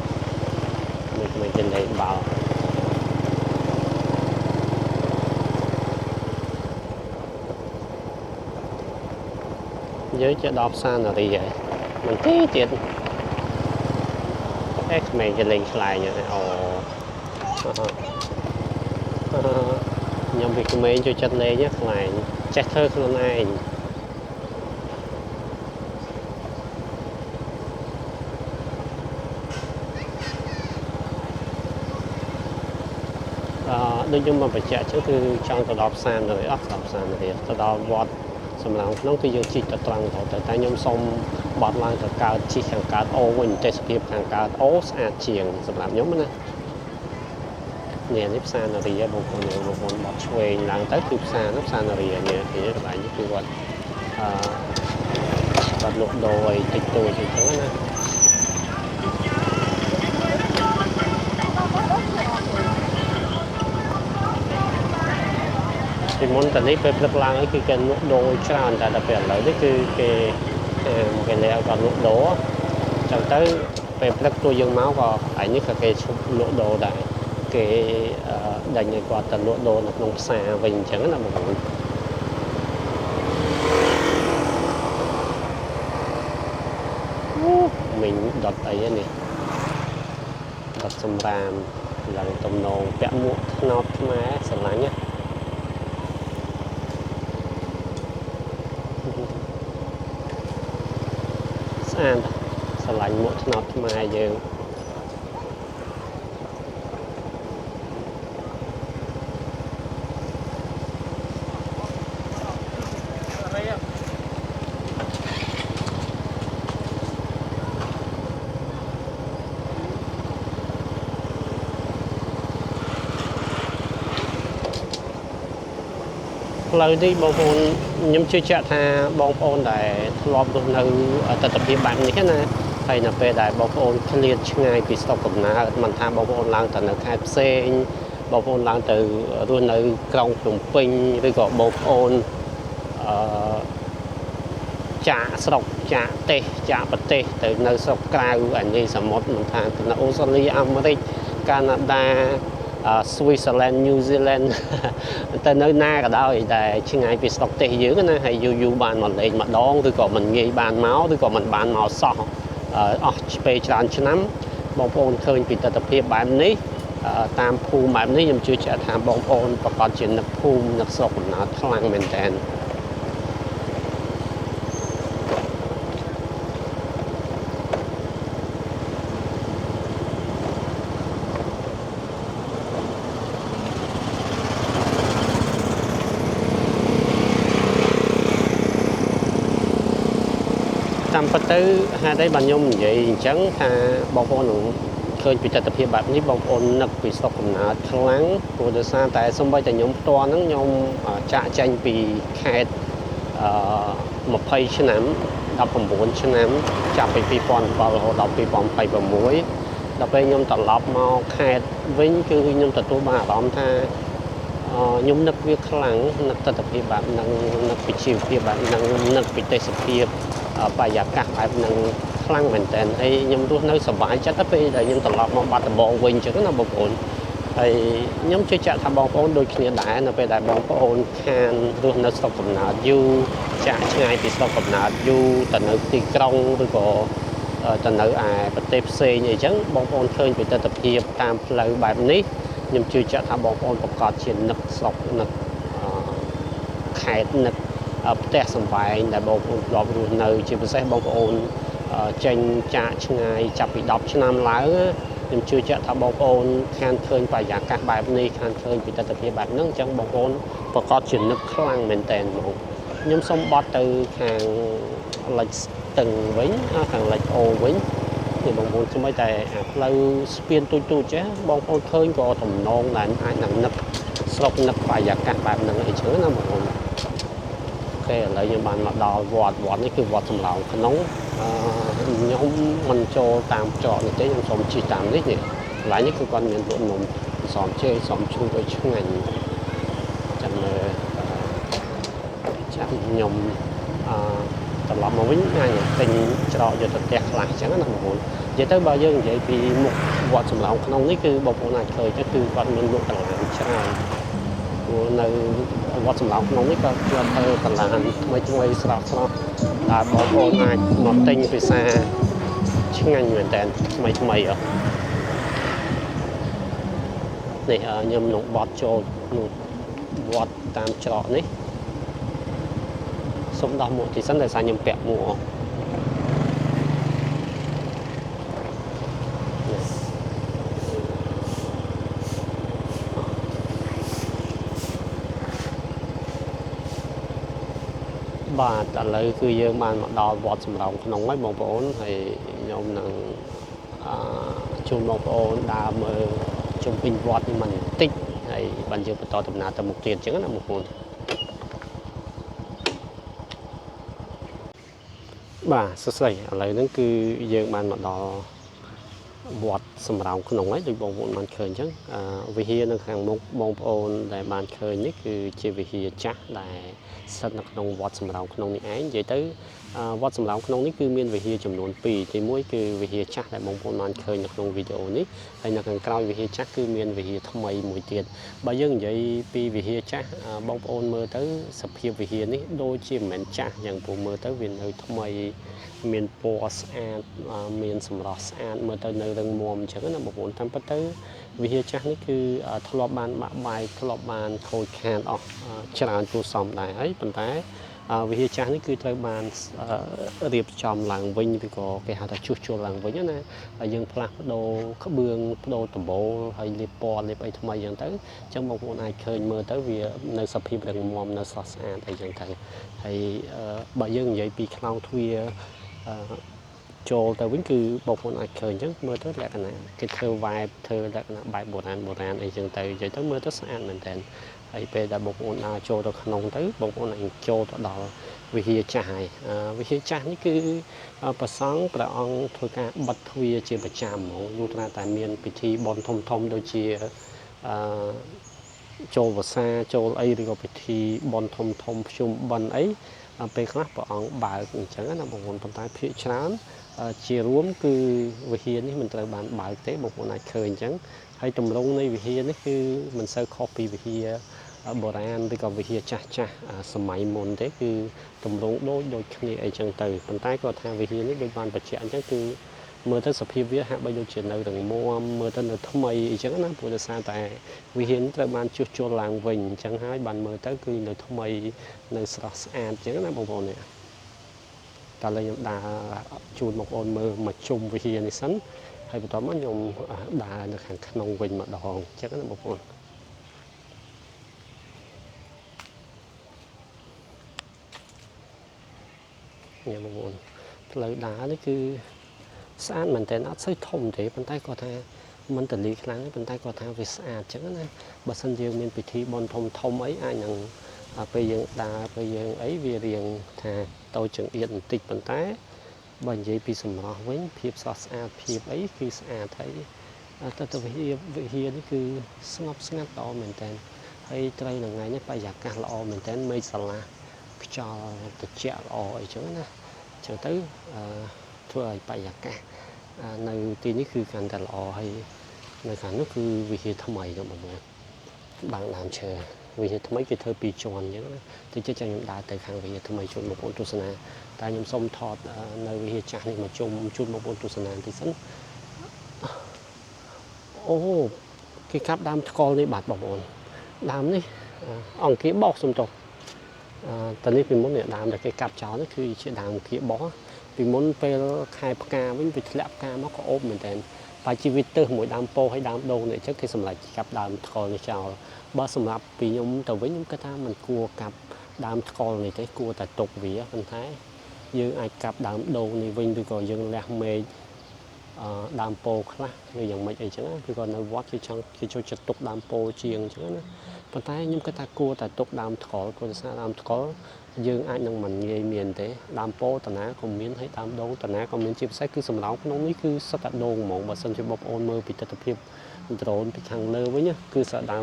មិនគេលេងបាល់យើងជាដល់ផ្សារនរីហើយមិនទេទៀតក្មេងគេលេងខ្លែងអូខ្ញុំពីក្មេងចូលចិត្តលេងខ្លែងចេះធ្វើខ្លួនឯង ដូចខ្ញុំមកបញ្ជាក់ចឹងគឺចង់ទៅដល់ផ្សារនរាអត់ដល់ផ្សារនរាទៅដល់វត្តសំឡងក្នុងគឺយើងជិះទៅត្រង់ទៅតែខ្ញុំសូមបត់ឡើងទៅកើតជិះខាងកើតអូវិញទេសភាពខាងកើតអូស្អាតជាងសម្រាប់ខ្ញុំណានេះផ្សារនរាបងប្អូនបត់ឆ្វេងឡើងទៅគឺផ្សារនរានេះកន្លែងនេះគឺគាត់គាត់លក់ដូរអីតិចតួចអញ្ចឹងណាពីមុនតនេះពេលព្រឹកឡើងគឺគេលក់ដូរច្រើនតែដល់ពេលឥឡូវនេះគឺគេលែងគាត់លក់ដូរចឹងទៅពេលព្រឹកពួកយើងមកក៏ឯនេះក៏គេឈប់លក់ដូរដែរគេដេញឲ្យគាត់ទៅលក់ដូរនៅក្នុងផ្សារវិញអញ្ចឹងណាបងប្អូនមិញដុតអីនេះដុតសម្រាមឡើងទំនងពាក់មួកថ្នោតខ្មែរស្រឡាញ់ណាស្អាតស្រឡាញ់មួកថ្នោតខ្មែរយើងផ្លូវនេះបងប្អូនខ្ញុំជឿជាក់ថាបងប្អូនដែលធ្លាប់រស់នៅទស្សនវិជ្ជាបែបនេះណាហើយនៅពេលដែលបងប្អូនឃ្លាតឆ្ងាយពីស្រុកកំណើតមិនថាបងប្អូនឡើងទៅនៅខេត្តផ្សេងបងប្អូនឡើងទៅរស់នៅក្រុងភ្នំពេញឬក៏បងប្អូនចាក់ស្រុកចាក់ទេសចាក់ប្រទេសទៅនៅស្រុកក្រៅអានេះសមុទ្រមិនថាទៅនៅអូស្ត្រាលីអាមេរិកកាណាដាSwitzerland New Zealand ទៅនៅណាក៏ដោយតែឆ្ងាយពីស្រុកទេសយើងណាហើយយូរបានមកលេងម្ដងឬក៏មិនងាយបានមកឬក៏មិនបានមកសោះអស់ពេលច្រើនឆ្នាំបងប្អូនឃើញពីទស្សនវិជ្ជាបែបនេះតាមភូមិបែបនេះខ្ញុំជឿជាក់ថាបងប្អូនប្រកាសជានឹកភូមិនឹកស្រុកកំណើតខ្លាំងមែនតើតាមពិតទៅហេតុអីបានខ្ញុំនិយាយអញ្ចឹងថាបងប្អូននឹងឃើញពីទស្សនវិជ្ជាបែបនេះបងប្អូននឹកពីស្រុកកំណើតខ្លាំងព្រោះដោយសារតែសូម្បីតែខ្ញុំផ្ទាល់ហ្នឹងខ្ញុំចាក់ចេញពីខេត្ត20ឆ្នាំ19ឆ្នាំចាប់ពី2007រហូតដល់2026ដល់ពេលខ្ញុំត្រឡប់មកខេត្តវិញគឺខ្ញុំទទួលបានអារម្មណ៍ថាខ្ញុំនឹកវាខ្លាំងនឹកទស្សនវិជ្ជាបែបហ្នឹងនឹកពីជីវភាពបែបហ្នឹងនឹកពីទេសភាពបរិយាកាសបែបហ្នឹងខ្លាំងមែនតើហើយខ្ញុំរស់នៅសុបាយចិត្តទៅពេលដែលខ្ញុំត្រឡប់មកបាត់ដំបងវិញអញ្ចឹងណាបងប្អូនហើយខ្ញុំជឿជាក់ថាបងប្អូនដូចគ្នាដែរនៅពេលដែលបងប្អូនខានរស់នៅស្រុកកំណើតយូរចាក់ឆ្ងាយពីស្រុកកំណើតយូរទៅនៅទីក្រុងឬក៏ទៅនៅឯប្រទេសផ្សេងអីចឹងបងប្អូនឃើញពីទស្សនវិជ្ជាតាមផ្លូវបែបនេះខ្ញុំជឿជាក់ថាបងប្អូនប្រកាសជានឹកស្រុកនឹកខេត្តនឹកផ្ទះសម្បែងដែលបងប្អូនធ្លាប់រស់នៅជាពិសេសបងប្អូនចេញចាកឆ្ងាយចាប់ពី10ឆ្នាំឡើងខ្ញុំជឿជាក់ថាបងប្អូនខានឃើញបរិយាកាសបែបនេះខានឃើញពីទស្សនវិជ្ជាបែបហ្នឹងអញ្ចឹងបងប្អូនប្រកាសជានឹកខ្លាំងមែនតើបងខ្ញុំសូមបត់ទៅខាងលិចស្ទឹងវិញខាងលិចអូវិញនេះបងប្អូនស្មើតែផ្លូវស្ពានទូចចេះបងប្អូនឃើញក៏ទំនងដែរអាចនឹងនឹកស្រុកនឹកបរិយាកាសបែបហ្នឹងអីចឹងណាបងប្អូនឥឡូវខ្ញុំបានមកដល់វត្តនេះគឺវត្តសំឡោងក្នុងខ្ញុំមិនចូលតាមច្រកនេះទេខ្ញុំសូមជិះតាមនេះកន្លែងនេះគឺគាត់មានលក់នំសំជេរសំជ្រូកឲ្យឆ្ងាញ់ចាំមើលចាំខ្ញុំត្រឡប់មកវិញអាចទិញច្រកយកទៅផ្ទះខ្លះអញ្ចឹងណាបងប្អូននិយាយទៅបើយើងនិយាយពីមុខវត្តសំឡោងក្នុងនេះគឺបងប្អូនអាចឃើញគឺគាត់មានលក់កន្លែងច្រើនព្រោះនៅវត្តសំឡោងក្នុងនេះក៏គាត់ធ្វើកន្លែងថ្មីស្រស់ដែលបងប្អូនអាចមកទិញភាសាឆ្ងាញ់មែនតើថ្មីនេះខ្ញុំនឹងបត់ចូលវត្តតាមច្រកនេះសូមដោះមួកទីសិនតែខ្ញុំពាក់មួក បាទឥឡូវគឺយើងបានមកដល់វត្តសំរោងក្នុងហើយបងប្អូនហើយខ្ញុំនឹងជួនបងប្អូនដើរមើលជុំវិញវត្តនេះបន្តិចហើយបានយើងបន្តដំណើរទៅមុខទៀតអញ្ចឹងណាបងប្អូនបាទសួស្តីឥឡូវហ្នឹងគឺយើងបានមកដល់វត្តសំរោងក្នុងហើយដូចបងប្អូនបានឃើញអញ្ចឹងវិហារនៅខាងមុខបងប្អូនដែលបានឃើញនេះគឺជាវិហារចាស់ដែលស្ថិតនៅក្នុងវត្តសំរោងក្នុងនេះឯងនិយាយទៅវត្តសំរោងក្នុងនេះគឺមានវិហារចំនួន2ទី1គឺវិហារចាស់ដែលបងប្អូនបានឃើញនៅក្នុងវីដេអូនេះហើយនៅខាងក្រោយវិហារចាស់គឺមានវិហារថ្មីមួយទៀតបើយើងនិយាយពីវិហារចាស់បងប្អូនមើលទៅសភាពវិហារនេះដូចជាមិនមែនចាស់យ៉ាងព្រោះមើលទៅវានៅថ្មីមានពណ៌ស្អាតមានសម្រស់ស្អាតមើលទៅនៅរឹងមាំអញ្ចឹងណាបងប្អូនតាមពិតទៅវិហារចាស់នេះគឺធ្លាប់បានបាក់បែកធ្លាប់បានខូចខាតអស់ច្រើនគួរសមដែរហើយប៉ុន្តែវិហារចាស់នេះគឺត្រូវបានរៀបចំឡើងវិញឬក៏គេហៅថាជួសជុលឡើងវិញណាហើយយើងផ្លាស់ប្ដូរក្បឿងប្ដូរដំបូលហើយលាបពណ៌លាបអីថ្មីអញ្ចឹងទៅអញ្ចឹងបងប្អូនអាចឃើញមើលទៅវានៅសភាពរឹងមាំនៅស្រស់ស្អាតអីចឹងទៅហើយបើយើងនិយាយពីខ្លោងទ្វារចូលទៅវិញគឺបងប្អូនអាចឃើញអញ្ចឹងមើលទៅលក្ខណៈគេធ្វើ vibe ធ្វើលក្ខណៈបែបបុរាណអីចឹងទៅនិយាយទៅមើលទៅស្អាតមែនតើហើយពេលដែលបងប្អូនដើរចូលទៅក្នុងទៅបងប្អូនអាចចូលទៅដល់វិហារចាស់ហើយវិហារចាស់នេះគឺព្រះសង្ឃព្រះអង្គធ្វើការបិទទ្វារជាប្រចាំហ្មងលុះត្រាតែមានពិធីបុណ្យធំៗដូចជាចូលវស្សាចូលអីឬក៏ពិធីបុណ្យធំភ្ជុំបិណ្ឌអីពេលខ្លះព្រះអង្គបើកអញ្ចឹងណាបងប្អូនប៉ុន្តែភាគច្រើនជារួមគឺវិហារនេះមិនត្រូវបានបើកទេបងប្អូនអាចឃើញអញ្ចឹងហើយទម្រង់នៃវិហារនេះគឺមិនសូវខុសពីវិហារបុរាណឬក៏វិហារចាស់សម័យមុនទេគឺទម្រង់ដូចគ្នាអីចឹងទៅប៉ុន្តែគាត់ថាវិហារនេះដូចបានបញ្ជាក់អញ្ចឹងគឺមើលទៅសភាពវាហាក់បីដូចជានៅរឹងមាំមើលទៅនៅថ្មីអញ្ចឹងណាព្រោះដោយសារតែវិហារនេះត្រូវបានជួសជុលឡើងវិញអញ្ចឹងហើយបានមើលទៅគឺនៅថ្មីនៅស្រស់ស្អាតអញ្ចឹងណាបងប្អូននេះកាលខ្ញុំដើរជូនបងប្អូនមើលមកជុំវិហារនេះសិនហើយបន្ទាប់មកខ្ញុំដើរនៅខាងក្នុងវិញម្ដងអញ្ចឹងណាបងប្អូននេះបងប្អូនផ្លូវដើរនេះគឺស្អាតមែនតើអត់សូវធំទេប៉ុន្តែគាត់ថាមិនតលីខ្លាំងទេប៉ុន្តែគាត់ថាវាស្អាតអញ្ចឹងណាបើសិនយើងមានពិធីបុណ្យធំអីអាចនឹងពេលយើងដើរពេលយើងអីវារៀងថាតូចចង្អៀតបន្តិចប៉ុន្តែបើនិយាយពីសម្រស់វិញភាពស្រស់ស្អាតភាពអីគឺស្អាតហើយទៅវិហារនេះគឺស្ងប់ស្ងាត់ល្អមែនតើហើយត្រូវនឹងថ្ងៃនេះបរិយាកាសល្អមែនតើមេឃស្រឡះខ្យល់ត្រជាក់ល្អអីចឹងណាអញ្ចឹងទៅធ្វើឲ្យបរិយាកាសនៅទីនេះគឺកាន់តែល្អហើយនៅខាងនោះគឺវិហារថ្មីបងប្អូនបាំងដើមឈើវិហារថ្មីគេធ្វើ2ជាន់អញ្ចឹងណាទៅជិះចាំខ្ញុំដើរទៅខាងវិហារថ្មីជូនបងប្អូនទស្សនាតែខ្ញុំសូមថតនៅវិហារចាស់នេះមកជុំជូនបងប្អូនទស្សនាបន្តិចសិនអូគេកាប់ដើមថ្កុលនេះបាទបងប្អូនដើមនេះអង្គាបោកសុំតោះតនេះពីមុននេះដើមដែលគេកាប់ចោលនេះគឺជាដើមអង្គាបោកពីមុនពេលខែផ្កាវិញវាធ្លាក់ផ្កាមកក៏អូបមែនតើបើជីវិតទៅមួយដើមពោធិ៍ហើយដើមដូងនេះអញ្ចឹងគេសម្រេចកាប់ដើមថ្កុលនេះចោលបើសម្រាប់ពីខ្ញុំទៅវិញខ្ញុំគិតថាมันគួរកាប់ដើមថ្កុលនេះទេគួរតែទុកវាប៉ុន្តែយើងអាចកាប់ដើមដូងនេះវិញឬក៏យើងលះមេឃដើមពោធិ៍ខ្លះឬយ៉ាងម៉េចអីចឹងគឺក៏នៅវត្តគេចូលចិត្តទុកដើមពោធិ៍ជាងអញ្ចឹងណាប៉ុន្តែខ្ញុំគិតថាគួរតែទុកដើមថ្កុលព្រោះថាដើមថ្កុលយើងអាចនឹងមិនងាយមានទេដើមពោធិ៍តាណាក៏មានហើយដើមដូងតាណាក៏មានជាពិសេសគឺសម្រោងក្នុងនេះគឺសុទ្ធតែដូងហ្មងបើសិនជាបងប្អូនមើលពីទស្សនវិជ្ជាដ្រូនពីខាងលើវិញគឺសដើ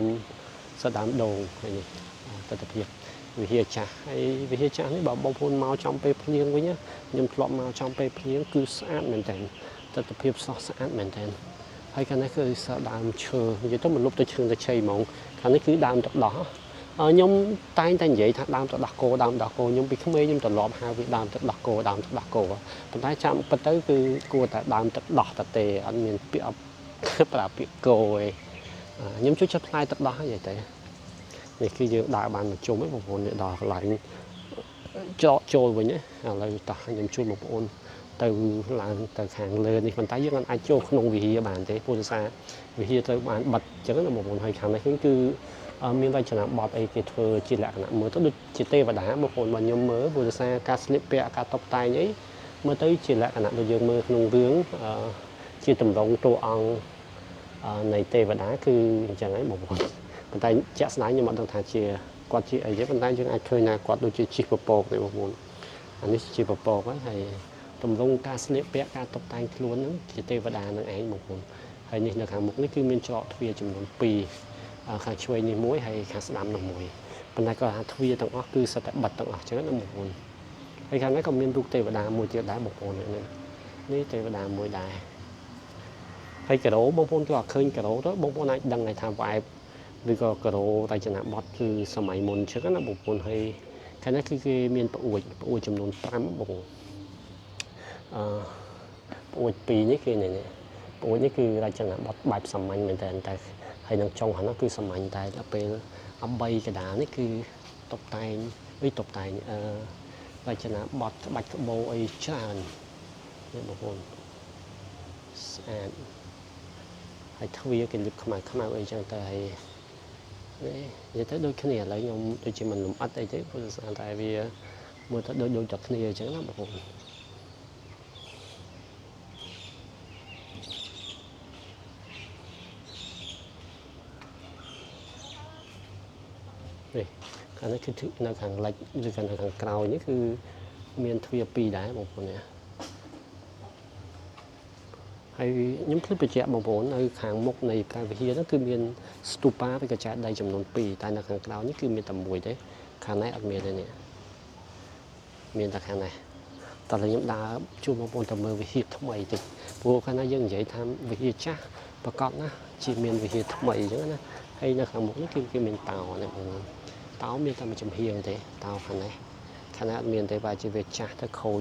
មដូងហើយនេះទស្សនវិជ្ជាវិហារចាស់ហើយវិហារចាស់នេះបើបងប្អូនមកចំពេលភ្លៀងវិញខ្ញុំធ្លាប់មកចំពេលភ្លៀងគឺស្អាតមែនតើទស្សនវិជ្ជាស្រស់ស្អាតមែនតើហើយខាងនេះគឺដើមឈើនិយាយទៅមិនលុបទៅឈើទៅឆៃហ្មងខាងនេះគឺដើមទឹកដោះខ្ញុំតែងតែនិយាយថាដើមទឹកដោះគោខ្ញុំពីក្មេងខ្ញុំទ្រលាប់ហៅវាដើមទឹកដោះគោប៉ុន្តែចាំពិតទៅគឺគួរតែដើមទឹកដោះតែទេអត់មានពាក្យប្រើពាក្យគោទេខ្ញុំជួយចិត្តផ្លែទឹកដោះហ្នឹងតែនេះគឺយើងដើរបានមកជុំឯងបងប្អូននេះដល់កន្លែងច្រកចូលវិញឥឡូវតោះខ្ញុំជួយបងប្អូនទៅឡើងទៅខាងលើនេះប៉ុន្តែយើងអាចចូលក្នុងវិហារបានទេព្រោះថាវិហារត្រូវបានបិទអញ្ចឹងណាបងប្អូនហើយខាងនេះគឺ មានរចនាបថអីគេធ្វើជាលក្ខណៈមើលទៅដូចជាទេវតាបងប្អូនបើខ្ញុំមើលព្រោះដោយសារការស្លៀកពាក់ការតុបតែងអីមើលទៅជាលក្ខណៈដូចយើងមើលក្នុងរឿងជាតម្រង់តួអង្គនៃទេវតាគឺអញ្ចឹងហើយបងប្អូនប៉ុន្តែជាក់ស្ដែងខ្ញុំអត់ដឹងថាជាគាត់ជាអីទេប៉ុន្តែយើងអាចឃើញថាគាត់ដូចជាជិះពពកទេបងប្អូនអានេះជាពពកហើយតម្រង់ការស្លៀកពាក់ការតុបតែងខ្លួនហ្នឹងជាទេវតានឹងឯងបងប្អូនហើយនេះនៅខាងមុខនេះគឺមានច្រកទ្វារចំនួន2ខាងឆ្វេងនេះមួយហើយខាងស្ដាំនោះមួយប៉ុន្តែក៏ថាទ្វារទាំងអស់គឺសុទ្ធតែបិទទាំងអស់ចឹងណាបងប្អូនហើយខាងនេះក៏មានរូបទេវតាមួយទៀតដែរបងប្អូននេះទេវតាមួយដែរហើយការ៉ូបងប្អូនក៏ឃើញការ៉ូទៅបងប្អូនអាចដឹងថាvibe ឬក៏ការ៉ូរចនាបថគឺសម័យមុនចឹងណាបងប្អូនហើយខាងនេះគឺគេមានប្អួយចំនួន5បងប្អូនប្អួយ2នេះគេនេះប្អួយនេះគឺរចនាបថបែបសាមញ្ញមែនតើហើយនឹងចុងហ្នឹងគឺសាមញ្ញតែដល់ពេល3កដាលនេះគឺតុបតែងរចនាបថក្បាច់ក្បូរអីច្រើននេះបងប្អូនស្អាតហើយទ្វារគេលឹបខ្មៅអីចឹងទៅហើយនេះនិយាយទៅដូចគ្នាឥឡូវខ្ញុំដូចជាមិនលំអិតអីទេព្រោះស្អាតតែវាមើលទៅដូចតែគ្នាអញ្ចឹងណាបងប្អូននេះខាងនេះគឺនៅខាងលិចឬខាងក្រោយនេះគឺមានទ្វារ2ដែរបងប្អូននេះហើយខ្ញុំភ្លេចបញ្ជាក់បងប្អូននៅខាងមុខនៃព្រះវិហារហ្នឹងគឺមានស្ទូប៉ាឬក៏ចាដីចំនួន2តែនៅខាងក្រៅនេះគឺមានតែមួយទេខាងនេះអត់មានទេនេះមានតែខាងនេះតោះខ្ញុំដើរជួបបងប្អូនទៅមើលវិហារថ្មីតិចព្រោះខាងណាយើងនិយាយថាវិហារចាស់ប្រកបណាជាមានវិហារថ្មីអញ្ចឹងណាហើយនៅខាងមុខនេះគឺគេមានតោណាបងប្អូនតោមានតែមួយចំហៀងទេតោខាងនេះខាងណាអត់មានទេបើជាវាចាស់ទៅខូច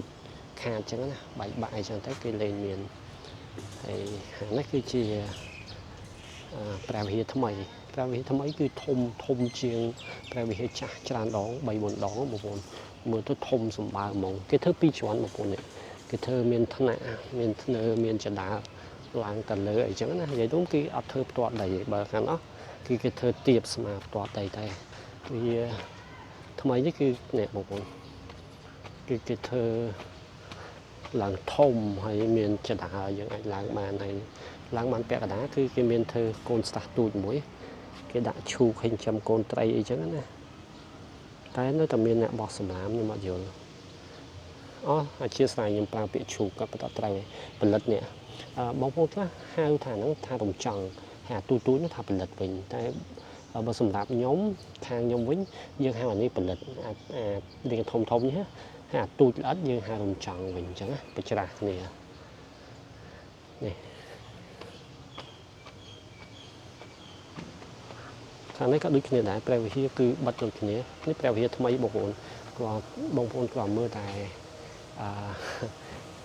ខាតអញ្ចឹងណាបែកបាក់អញ្ចឹងទៅគេលែងមានហើយនេះគឺជាព្រះវិហារថ្មីគឺធំជាងព្រះវិហារចាស់ច្រើនដង 3-4 ដងបងប្អូនមើលទៅធំសម្បើហ្មងគេធ្វើ2ជាន់បងប្អូននេះគេធ្វើមានថ្នាក់មានធ្នើមានចដាលឡើងទៅលើអីចឹងណានិយាយទៅគឺអត់ធ្វើផ្ទាល់ដីទេបើខាងអស់គឺគេធ្វើទៀបស្មើផ្ទាល់ដីតែវាថ្មីនេះគឺនេះបងប្អូនគឺគេធ្វើឡើងធំហើយមានចដាលយើងអាចឡើងបានហើយឡើងបានពាក់កណ្ដាលគឺគេមានធ្វើកូនស្តាស់ទូចមួយគេដាក់ឈូកឲ្យចំកូនត្រីអីចឹងណាតែនៅតែមានអ្នកបោះសម្រាមខ្ញុំអត់យល់អធិស្ឋានខ្ញុំប្រើពាក្យឈូកក៏បន្តត្រូវផលិតនេះបងប្អូនខ្លះហៅថាហ្នឹងថារំចង់ហើយអាទូចនោះថាផលិតវិញតែបើសម្រាប់ខ្ញុំខាងខ្ញុំវិញយើងហៅអានេះផលិតអានេះធំនេះហើយអាទូចល្អិតយើងហៅរំចង់វិញអញ្ចឹងណាបច្រាស់គ្នានេះខាងនេះក៏ដូចគ្នាដែរព្រះវិហារគឺបិទដូចគ្នានេះព្រះវិហារថ្មីបងប្អូនក៏មើលតែ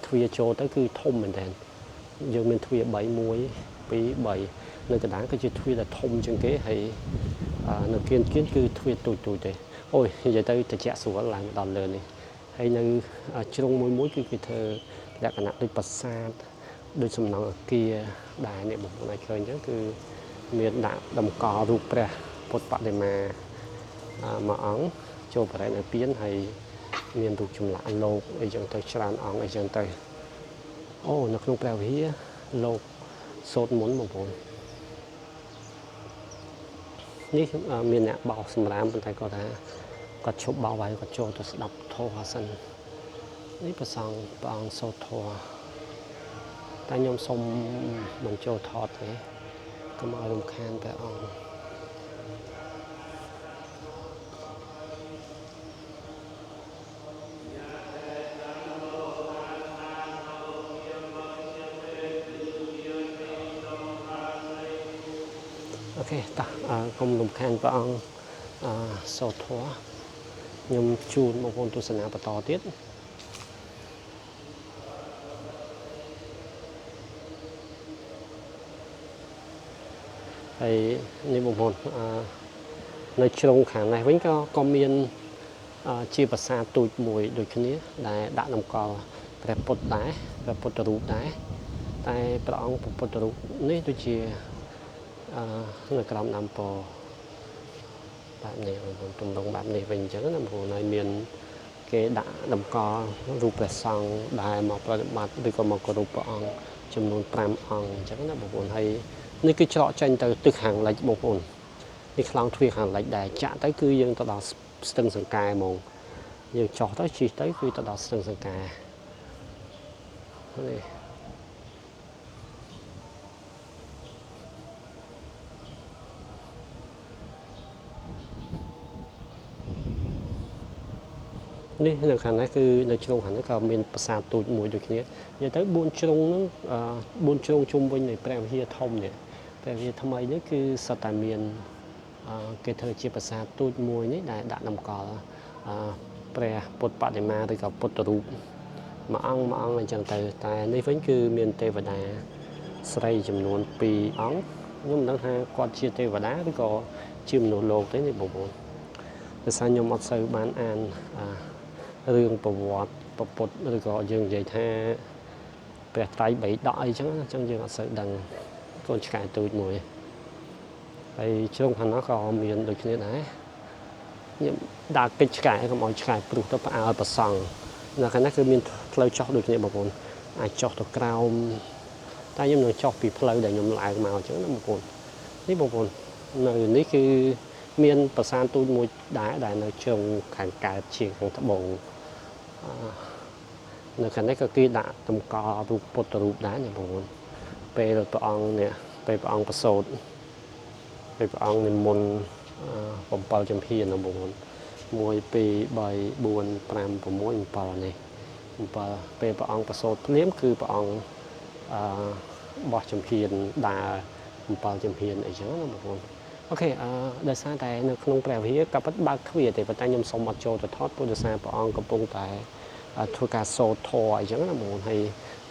ទ្វារចូលទៅគឺធំមែនតើយើងមានទ្វារ3 1 2 3នៅកណ្ដាលគឺជាទ្វារដែលធំជាងគេហើយនៅគៀនគឺទ្វារទូចទេអូយនិយាយទៅត្រជាក់ស្រួលឡើងដល់លើនេះហើយនៅជ្រុងមួយគឺគេធ្វើលក្ខណៈដូចប្រាសាទដូចសំណង់អគារដែរនេះបងប្អូនអាចឃើញអញ្ចឹងគឺមានដាក់តម្កល់រូបព្រះពុទ្ធបដិមាមួយអង្គចូលបរិញ្ញាបត្រហើយមានរូបចម្លាក់លោកអីចឹងទៅច្រើនអង្គអីចឹងទៅអូនៅក្នុងព្រះវិហារលោកសូត្រមុនបងប្អូននេះមានអ្នកបោសសម្រាមប៉ុន្តែគាត់ថាគាត់ឈប់បោហើយគាត់ចូលទៅស្ដាប់ធម៌សិននេះព្រះអង្គសូត្រធម៌តែខ្ញុំសុំមិនចូលថតទេកុំឲ្យរំខានព្រះអង្គអូខេតោះកុំរំខានព្រះអង្គសូត្រធម៌ខ្ញុំជូនបងប្អូនទស្សនាបន្តទៀតហើយនេះបងប្អូននៅជ្រុងខាងនេះវិញក៏មានជាភាសាទូចមួយដូចគ្នាដែលដាក់តម្កល់ព្រះពុទ្ធដែរព្រះពុទ្ធរូបដែរតែព្រះអង្គពុទ្ធរូបនេះដូចជានៅក្រោមដើមពោ bạn này tùm lông bạn này mình chẳng là một này miền cái đã đầm co rụp bè song đài một mặt đi còn một rụp ong chấm nôn pram ong chẳng là một buồn hay nên cái trọ tranh từ từ hàng lệch một buồn đi khlang thuê hàng lệch đài chạ tới cứ dương tao đào sừng sừng cài mông dương trọ tới chỉ tới cứ tao đào sừng sừng càiนี่ในขณะคือในช่วงหันก็มีภาษาตูดมวยด้วยนี้อย่าtới buôn trông nó buôn trông chung với nàyแปลว่าthôngเนี่ยแปลว่าทำไมนี่คือสไตล์เมียนcái thời chiaภาษาตูดมวยนี่đã nằm còแปลปดปะในมาหรือกับปดรูปมาอังอะไรจังแต่ในฝันคือเมียนเทวดาใส่จำนวนปีอังnhưng mà đang qua chiaเทวดาหรือก็ชื่อมโนโลกtớiในบุญแต่สายยมอัศวินบ้านอ่านเรื่องประวัติประปดหรือก็ยังใหญ่แท้แปลไตรใบดอยจังยังอัศวินดังก้นชายตูดมวยไอ้ช่วงพันธุ์ก็มีโดยนี้นะเนี่ยดากิจกายก็มองชายปลุกตัวปลาเอาประสังนะขณะคือมีเพลย์ช็อตโดยนี้บางคนไอ้ช็อตตัวกราวแต่ยังมีช็อตปีเพลย์ได้ยมลายมาจังนะบางคนนี่บางคนนี่คือมีนประสานตูดมวยได้ในช่วงแข่งการเชียงของตะบงในขณะก็คือด่าตำกอรูปปตรูปได้เนี่ยบางคนไปรถประองเนี่ยไปประองประโสดไปประองในมนผมเป่าจำพีนะบางคนมวยปีใบบุญปรามผมมวยเป่าเนี่ยไปประองประโสดเลี้ยมคือประองบอจำพีด่าผมเป่าจำพีไอ้เจ้านะบางคนโอเคโดยสารแต่ในขนมแปรวิยกับบักทวีแต่ปัจจัยยมสมบัติโจทย์ทอดผู้โดยสารปองกระปงแต่ทุกการโซทอยอย่างนั้นมูลให้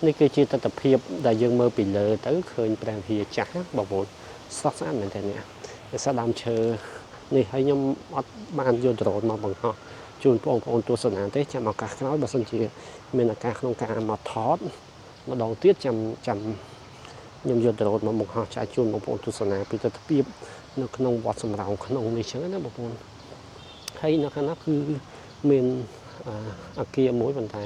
นี่คือจิตตะเพียบได้ยังเมื่อปีเลยแต่เคยแปลงวิยจักบอกว่าสักสั้นเหมือนกันเนี่ยสะดามเชอนี่ให้ยมอัดบ้านโยนโดรนมาบังคับจูนพองพองตัวสนามเตะจะมาการน้อยบางส่วนจีมีนักการขนมการมาทอดมาดองเตี้ยจำยมโยนโดรนมาบังคับใช้จูนพองตัวสนามปีตะเพียบนักขนมวัดสำราญขนมในเชิงนั้นบอกว่าให้นักขนมคือเมนอาเกียมวยบันได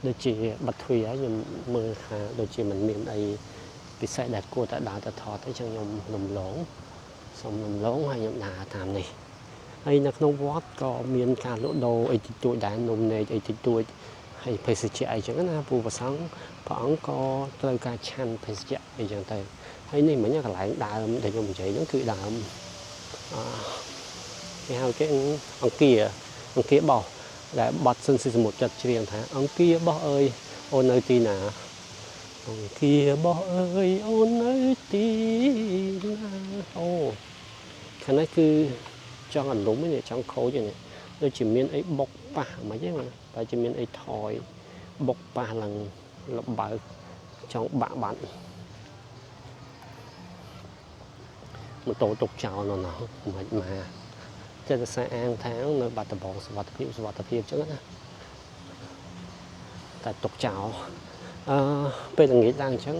โดยจีบัตรทวียังมือหาโดยจีมันเมนไอปิดใส่แดดกูแต่ด่าแต่ทอดให้ช่างยมลมหลงสมลมหลงให้ยมด่าตามนี่ไอ้นักขนมวัดก็เมียนการโลดโดไอติดตัวด่านมในไอติดตัวให้เพศเจไอจังนั้นนะผู้ประสานพระองค์ก็เจอการชันเพศเจไอจังแต่ให้นี่เหมือนอย่างไรด่าđể cho mình chạy giốngคือด่าcái hai cái ông kia bỏ lại bật sân sinh một chật riêng thả ông kia bỏ ơi ôn ơi tì nà ông kia bỏ ơi ôn ơi tì nà ô cái nàyคือcho anh đúng cái này trong khối vậy này tôi chỉ miếng ấy bọc pa mà chứ mà tôi chỉ miếng ấy thỏi bọc pa lần lọc bờ trong bạn một tổ tục chào nó màจะสะอาดทั้งในบัตรบอกสวัสดิภาพจังนะแต่ตกเจ้าเป็นอย่างนี้ดังจัง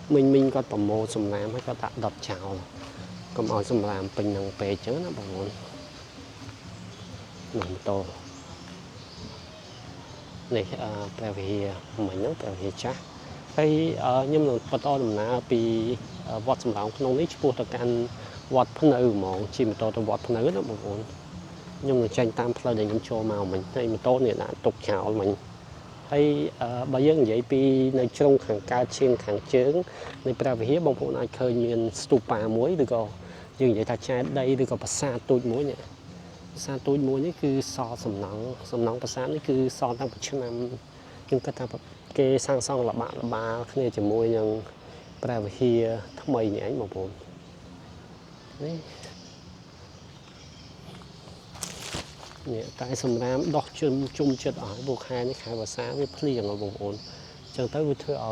mình có tầm mô sầm làm hay có tạ đập chào còn ở sầm làm bình năng bề chớ nó bằng ngón nằm to này tại vì mình nó tại vì chắc hay nhưng mà bắt to làm na bị vọt sầm làm không lấy chua tất cả vọt phân ở mỏng chỉ mà to vọt phân ở đó bằng ngón nhưng mà tranh tam phơi để những cho màu mình đây mà to này là tục chào mình hay bây giờ vậy piในช่วงขังการเชียงขังเชิงในประเทศบางคนอาจเคยมีสตูปามวยหรือก็ยังอย่างถ้าใช้ได้หรือก็ภาษาตูดมวยเนี่ยภาษาตูดมวยนี่คือซอสำนังภาษานี่คือซอตั้งปัจจุบันยังก็ทำแบบเกสร้างซองละบาเนี่ยจะมวยยังประเทศทำไมเนี่ยบางคนนี่เนี่ยแต่สำนักดอกจุ่มจุดอ๋อบุคคลนี่ขายภาษาวิพลีอย่างเราบอกโอนจังtớiวิธีเอา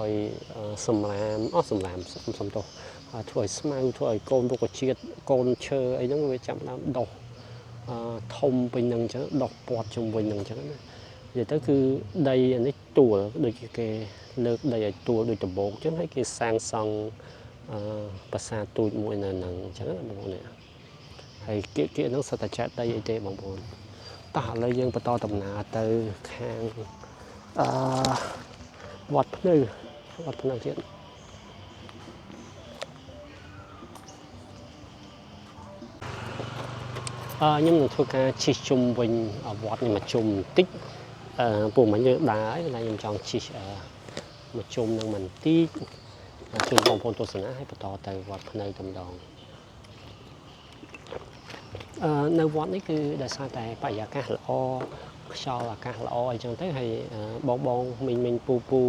สำนักสมโตถ้วยสมาร์ทถ้วยโกนบุกเชียดโกนเชอไอ้นั่นไปจำแล้วดอกทมเป็นหนึ่งจังดอกปอดจงเป็นหนึ่งจังนะเดี๋ยวtớiคือใดอันนี้ตัวโดยแกเลิกใดตัวโดยตะโบกจังให้แกสร้างซองภาษาตูดมวยหนังจังนะบอกเนี่ยใ ហើយគៀកនោះសិតតែចាក់ដីអីទេបងប្អូនតោះឥឡូវយើងបន្តដំណើរទៅខាងវត្តភ្នៅទៀតខ្ញុំនឹងធ្វើការជិះជុំវិញវត្តនេះមកជុំបន្តិចពួកមិញយើងដើរហើយខ្ញុំចង់ជិះមកជុំនឹងបន្តិចជូនបងប្អូនទស្សនាហើយបន្តទៅវត្តភ្នៅតែម្ដងនៅវត្តនេះគឺដោយសារតែបរិយាកាសល្អខ្យល់អាកាសល្អអីចឹងទៅហើយបងមីងពូ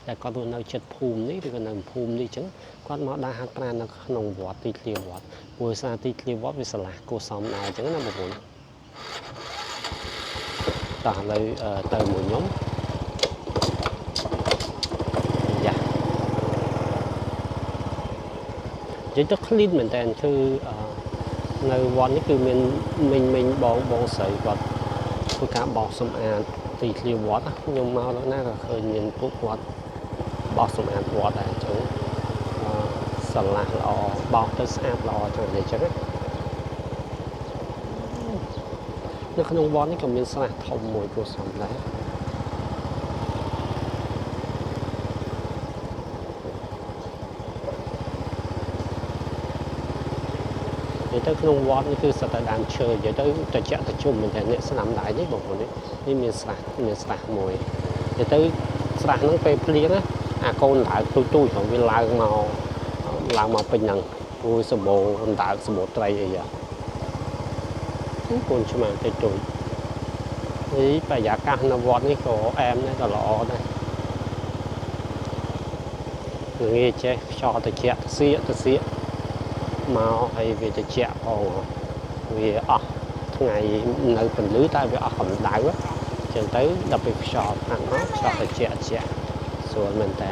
ដែលគាត់រស់នៅជិតភូមិនេះឬក៏នៅភូមិនេះចឹងគាត់មកដើរហាត់ប្រាណនៅក្នុងវត្តទីធ្លាវត្តព្រោះសារទីធ្លាវត្តវាស្រឡះគួរសមដែរចឹងណាបងប្អូនតោះឥឡូវទៅមួយខ្ញុំយ៉ានិយាយទៅcleanមែនតើគឺនៅវត្តនេះគឺមានមីងបងស្រីគាត់ធ្វើការបោសសម្អាតទីធ្លាវត្តខ្ញុំមកដល់ណាក៏ឃើញមានពួកគាត់បោសសម្អាតវត្តដែរអញ្ចឹងស្រឡះល្អបោសទៅស្អាតល្អចឹងអញ្ចឹងនៅក្នុងវត្តនេះក៏មានស្រះធំមួយគួរសមដែរទៅក្នុងវត្តនេះគឺសិតតែដើមឈើនិយាយទៅត្រជាក់ត្រជុំមែនតើអ្នកស្នាមដែរនេះបងប្អូននេះមានស្រះមួយនិយាយទៅស្រះហ្នឹងពេលភ្លៀងអាកូនដើកទូចៗវាឡើងមកពេញហ្នឹងព្រោះសម្បូរដើកសម្បូរត្រីអីកូនឆ្មាតិចតួចនេះបរិយាកាសនៅវត្តនេះក៏អែមដែរក៏ល្អដែរងាយចេះខ្យល់ត្រជាក់ទៅសៀកមកហើយវាត្រជាក់ផងវាអស់ថ្ងៃនៅពន្លឺតែវាអស់កម្ដៅអញ្ចឹងទៅដល់ពេលខ្យល់ខាងមកខ្យល់ត្រជាក់ស្រួលមែនតើ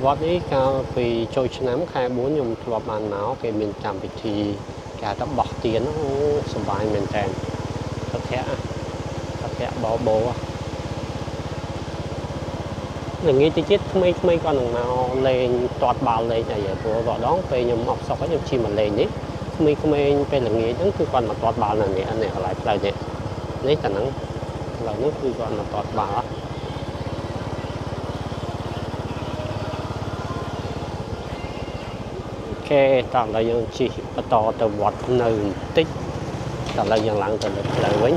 វត្តនេះកាលពីចូលឆ្នាំខែ4ខ្ញុំធ្លាប់បានមកគេមានកម្មវិធីគេទៅបោះទៀនអូសប្បាយមែនតើទឹកធាក់បបោល្ងាចតិចទៀតថ្មីក៏នឹងមកលេងទាត់បាល់លេងអីព្រោះម្ដងពេលខ្ញុំអស់សុខខ្ញុំជិះមកលេងនេះក្មេងពេលល្ងាចហ្នឹងគឺគាត់មកទាត់បាល់នៅនេះកន្លែងផ្លូវនេះតែហ្នឹងឥឡូវនេះគឺគាត់មកទាត់បាល់គេតោះឥឡូវយើងជិះបន្តទៅវត្តភ្នៅបន្តិចតោះឥឡូវយើងឡើងទៅលើផ្លូវវិញ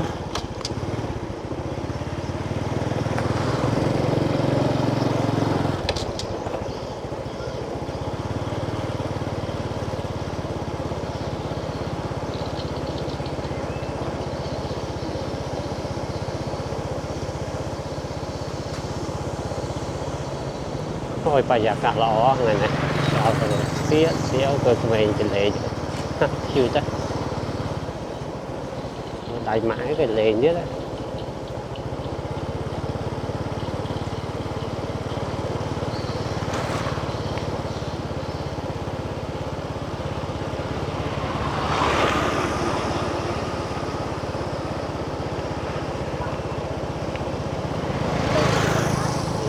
អូយបរិយាកាសល្អហ្នឹងណាដល់ទៅសៀកក៏ក្មេងទៅលេងជឿទៅដៃម៉ែក៏លេងទៀតដែរ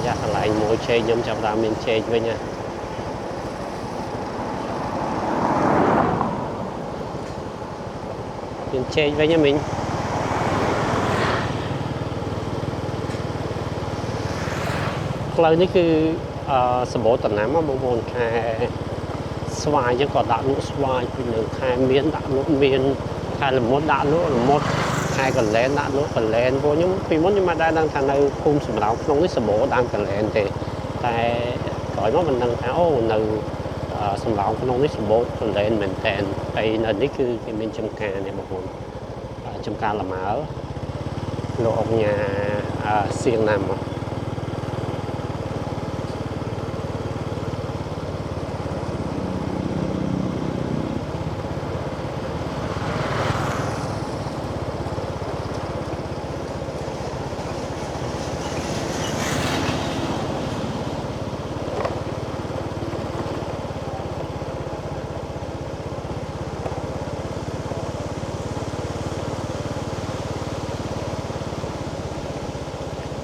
យ៉ាកន្លែងមួយជែកខ្ញុំចាប់តាមមានជែកវិញណាមានជែកវិញហ៎មីងផ្លូវនេះគឺសម្បូរដំណាំបងប្អូនខែស្វាយអញ្ចឹងក៏ដាក់លក់ស្វាយពីនៅខែមានដាក់លក់មានខែល្មុតដាក់លក់ល្មុតខែកលែនដាក់លក់កលែនព្រោះខ្ញុំពីមុនខ្ញុំមិនដែលដឹងថានៅភូមិសម្រោងក្នុងនេះសម្បូរដើមកលែនទេតែក្រោយមកមិនដឹងថាអូនៅសម្រោងក្នុងនេះសម្បូរកលែនមែនតើហើយនៅនេះគឺគេមានចំការនេះបងប្អូនចំការលម៉ើលោកអង្គញាសៀងណាំ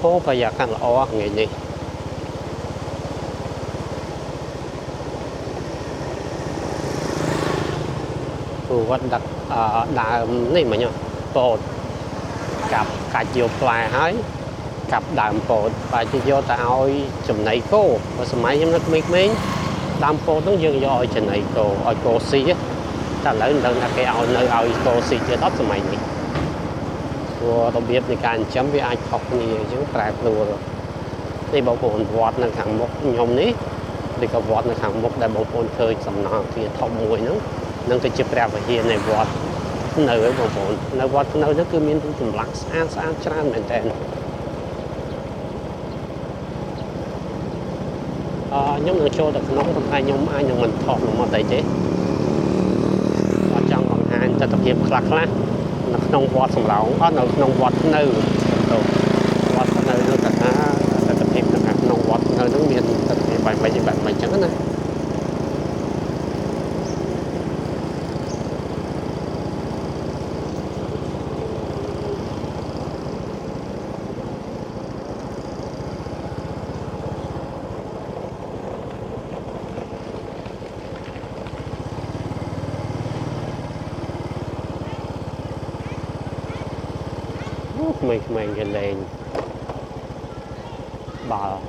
Ô bây giờ càng là ngày này vật đặt đà này mà nhá bột cặp cả chiều pla hái cặp đàm bột và chỉ vô tạo chùm này cô và sớm mai em nó mình đàm bột nó dừng do chùm này cô xí á ta lấy lần là cái nơi cô xí chưa đắp sớm mai này của đặc biệtในการ chấm វាអាចខុសគ្នាអញ្ចឹងប្រែប្រួលនេះបងប្អូនវត្តនៅខាងមុខខ្ញុំនេះឬក៏វត្តនៅខាងមុខដែលបងប្អូនឃើញសំណង់ទ្វារធំមួយហ្នឹងនឹងគឺជាព្រះវិហារនៃវត្តនៅឯបងប្អូននៅវត្តនៅហ្នឹងគឺមានរូបចម្លាក់ស្អាតច្រើនមែនតើខ្ញុំនឹងចូលទៅក្នុងប៉ុន្តែខ្ញុំអាចនឹងមិនថតមកអីទេអត់ចង់បង្ហាញទស្សនវិជ្ជាខ្លះនៅក្នុងវត្តសម្រោងអត់នៅក្នុងវត្តនៅវត្តនៅនោះគាត់ថាទស្សនវិជ្ជានៅក្នុងវត្តនៅនោះមានទស្សនវិជ្ជាបែបម៉េចអញ្ចឹងណាក្មេងៗគេលេងបាល់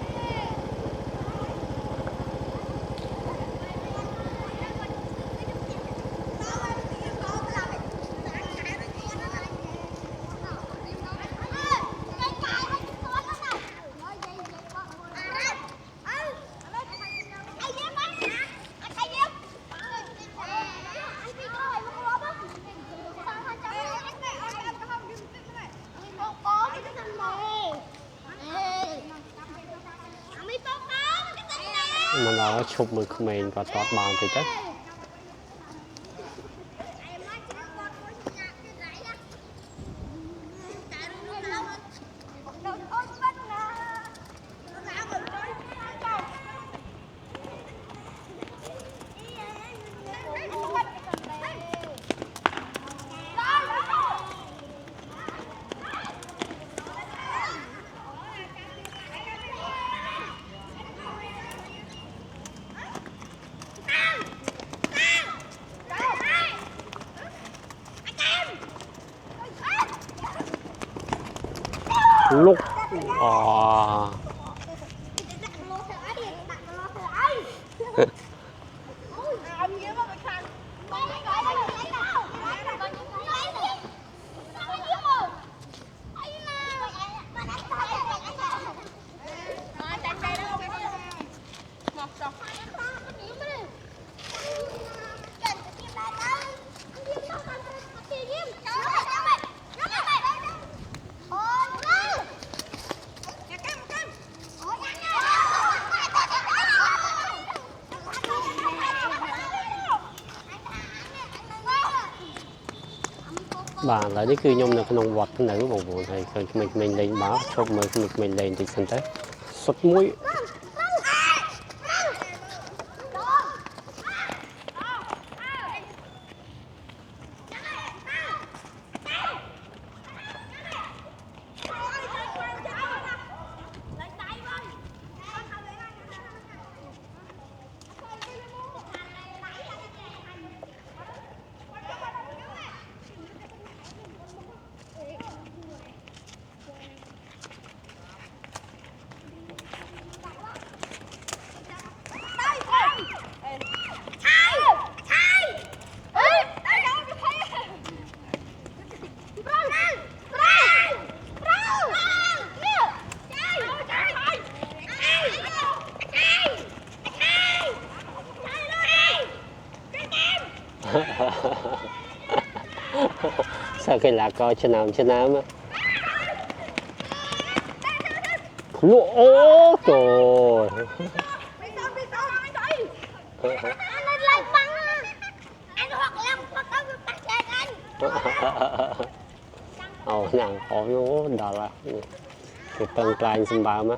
มันเอาชุบมือเขมรก็ตอดบานไปจ้ะlúc bà lại đấy cứ nhom là cái nông vật nữ bầu bầu này mình lên báo cho mình lên thì xem thế sốt muối sao cái là coi cho nam á ô trời ồ nàng khó vô đó là cái tầng klein xem bao mà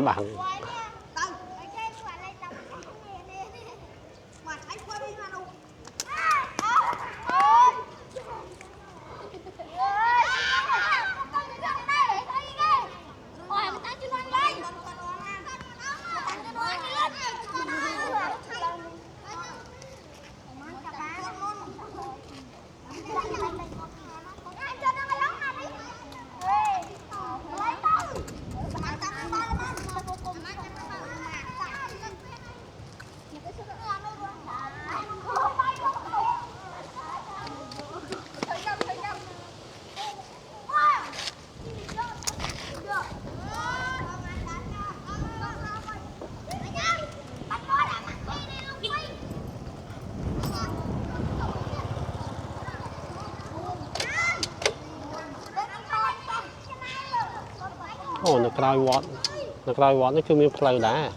bằng Ồ, nó cài vót nó cứ miếng phơi đá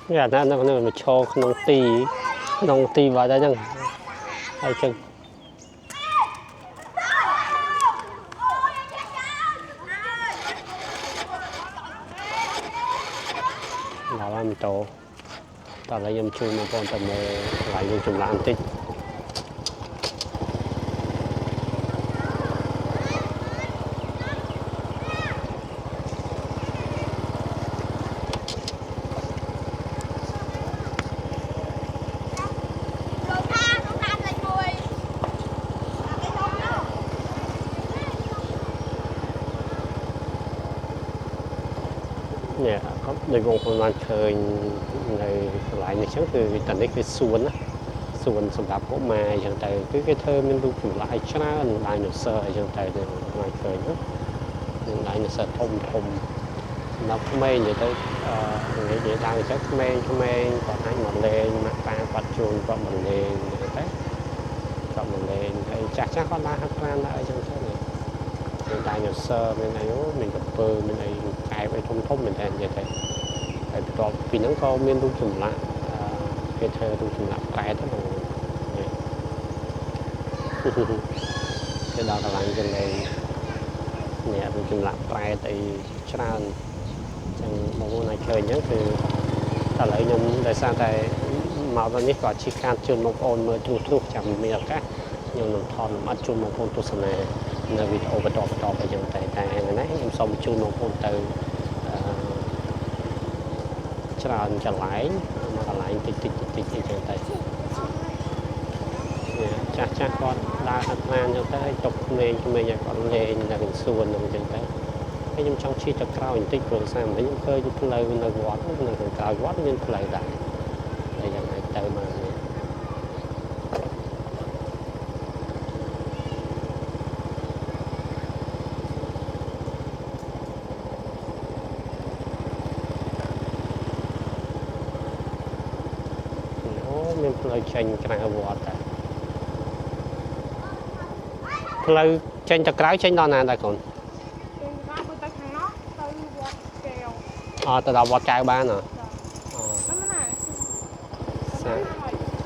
Dạ, nó mà cho nông ti vào đây chẳng hai chân là làm tổ ta lấy dâm chui mà con tầm lại dùng chùm lan tíchเนี่ยก็โดยวงประมาณเคยในหลายในชั้นคือตอนนี้คือส่วนสำหรับพวกมาอย่างไรcái thơ mìnhดูถึงหลายชั้นหลายหนึ่งเซอร์อย่างไรเนี่ยหลายเคยเนาะหลายหนึ่งเซอร์ทมnó mê như thế vậy đang chắc mê còn hai mặt lên mặt ta quạt chuông còn mình lên như thế còn mình lên thì chắc con ba hát lan lại trong thế này hiện tại nhiều sơ bên này mình gặp bơ bên này cài với thông mình thành như thế phải có vì nó có miên đu chùm lại cái thơ đu chùm lại cái đó là cái đó là làm cho nên nhẹ đu chùm lại cái tại tràn chẳng một môn này chơi nhớ từ ta lấy nhóm để sang tại màu đó nhất có chỉ can chun một ôn mới tru chẳngมีcác nhiều nông thôn mà chun một ôn tu sân này nơi bị overtop ở trong tại ngày nãy em xong chun một ôn từ tràn trở lại mà lại tịch trong tại chắc con đa hạt lan cho tới chụp mình còn lên là mình xuân trong tại cái trong trong chi cho cao hình tích rồi sao mấy những khơi những lời là vót là cao vót nên lời đại đây là ngày tới mà nó nên lời tranh cao vót lời tranh cho cao tranh đó nào đây còn từ đầu vọt cao ba nè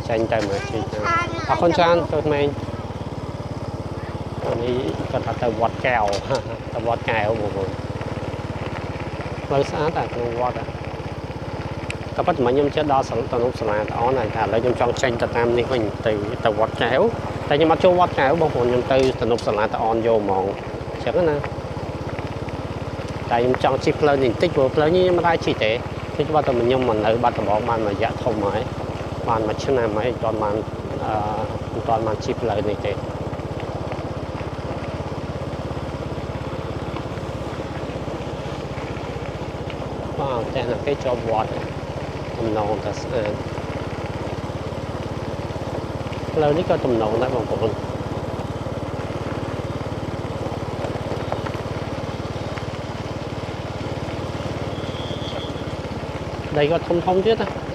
tranh tay mà chị con trai tôi mình đi còn từ vọt kèo từ vọt kèo một lời sáng tại từ vọt các bạn mà nhung chết đó sống từ lúc sáng đó này cả lấy nhung trong tranh từ tam đi mình từ vọt kéo tại nhưng mà chưa vọt kéo bao nhiêu nhung từ lúc sáng từ on vô mòn chắc nè tại trong chip lên nhìn tích vừa lên nhưng mà ai chỉ thế គេច្បាស់តែខ្ញុំមកនៅបាត់ដំបងបានមួយរយៈធំហើយបានមួយឆ្នាំហើយមិនទាន់បានជីផ្លូវនេះទេបាទតែគេជាប់វត្តទំនងតែស្អាតផ្លូវនេះក៏ទំនងដែរបងប្អូនដីក៏ធំទៀតណា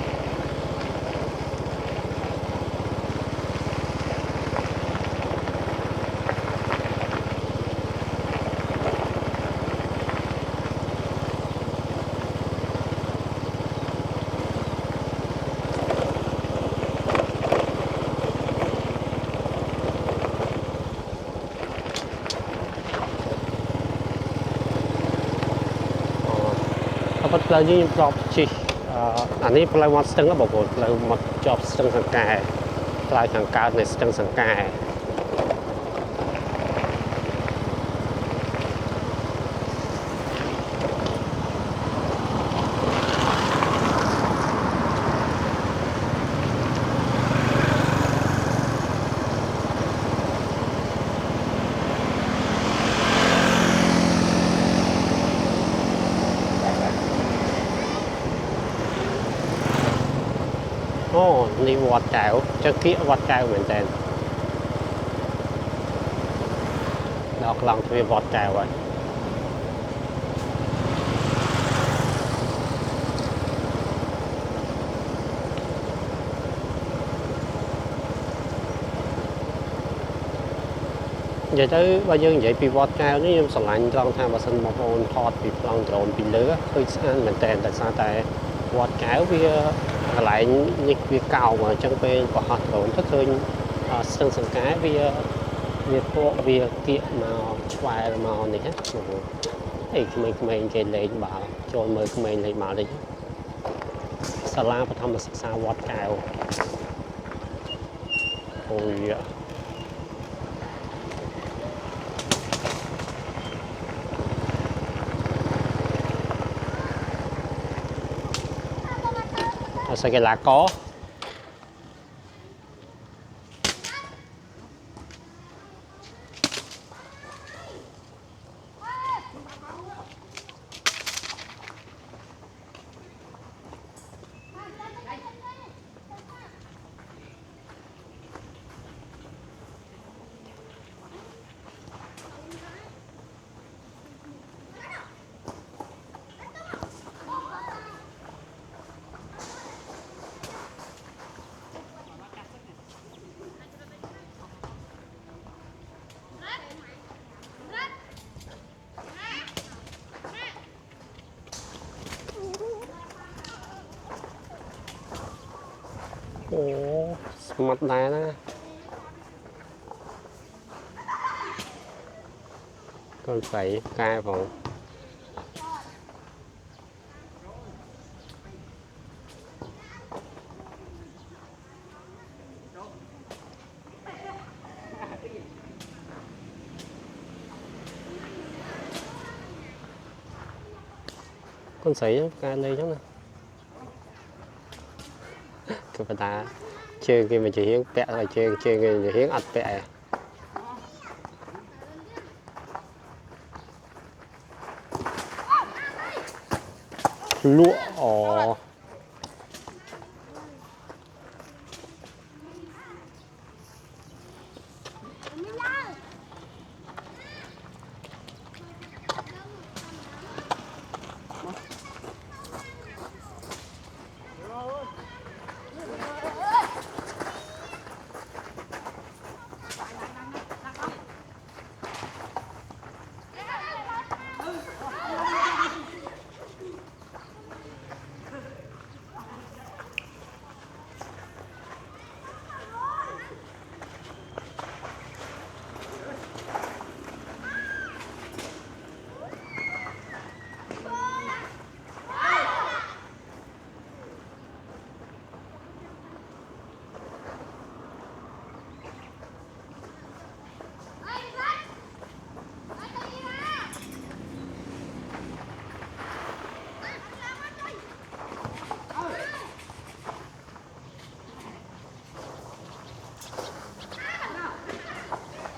ផ្លូវនេះខ្ញុំធ្លាប់ជិះអានេះផ្លូវមាត់ស្ទឹងបងប្អូនផ្លូវមាត់ជាប់ស្ទឹងសង្កែផ្លូវខាងកើតនៃស្ទឹងសង្កែអូនេះវត្តកែវចង្កៀកវត្តកែវមែនតើដល់ខ្លងទ្វារវត្តកែវហើយនិយាយទៅបើយើងនិយាយពីវត្តកែវនេះខ្ញុំស្រឡាញ់ត្រង់ថាបើសិនបងប្អូនថតពីប្លង់ដ្រូនពីលើឃើញស្អាតមែនតើដោយសារតែវត្តកែវវាកន្លែងនេះវាកោងអញ្ចឹងពេលបោះដ្រូនទៅឃើញស្ទឹងសង្កែវាពកវាគៀកមកឆ្វែលមកនេះណាបងប្អូនអីក្មេងៗគេលេងបាល់ចូលមើលក្មេងលេងបាល់នេះសាលាបឋមសិក្សាវត្តកែវអូយសកលកអូស្មាត់ដែរណាកូនស្រីកែបងកូនស្រីកែលេងចឹងណាគឺប៉ុន្តែជើងគេមកជារៀងពាក់ហើយជើងគេរៀងអត់ពាក់ឯងលក់អូ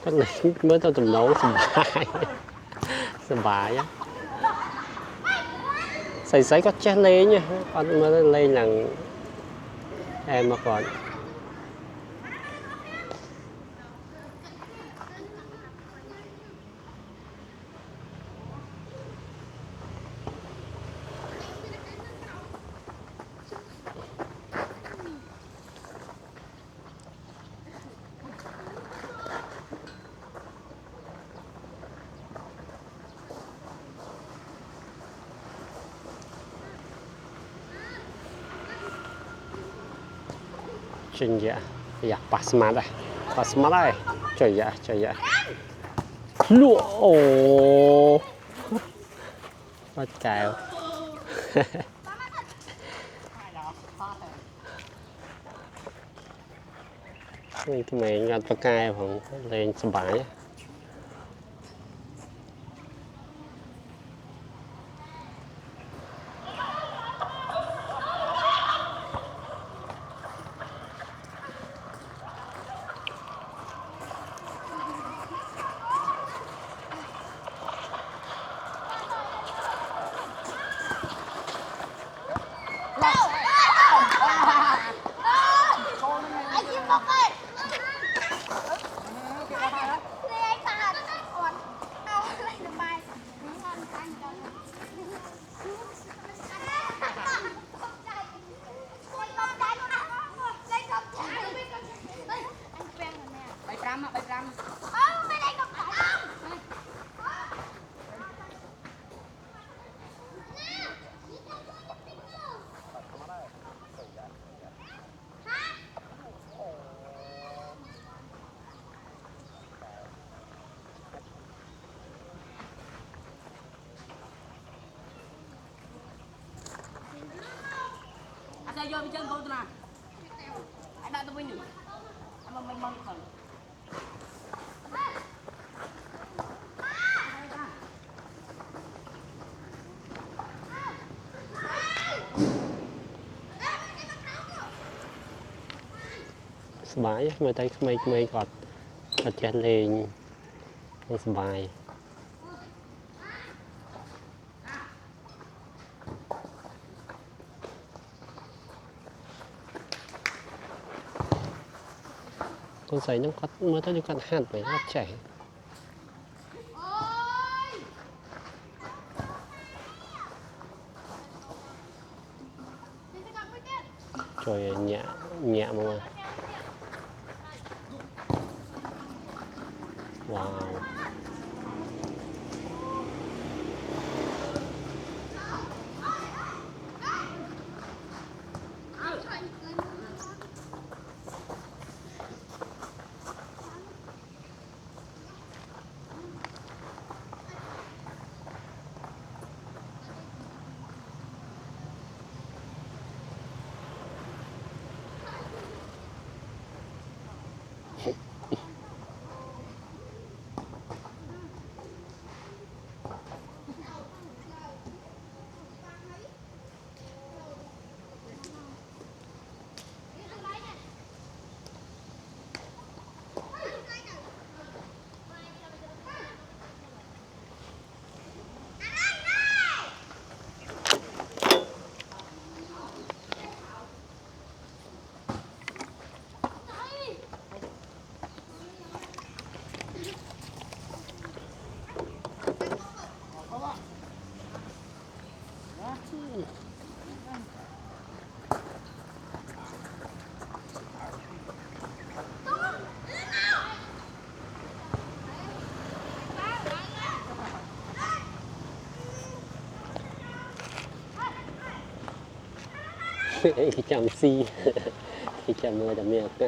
ก็เลยเมื่อตอนจำนองสบายáใส่có che lên nha con mới lên là em mà còn chân dạ dạ pas mà đây trời dạ lụa ồ bắt cào cái mày ngắt bắt cào không lên sân bãi Saya jual macam kau tu nak. Ada tu punya. Ama memang kau. sbãi mà tay mày gọt che lên sbãi con giày nó có mới tới con hạt phải nó chảy trời nhẹ nhẹ mà wow cái chạm si cái chạm mưa chạm miệng á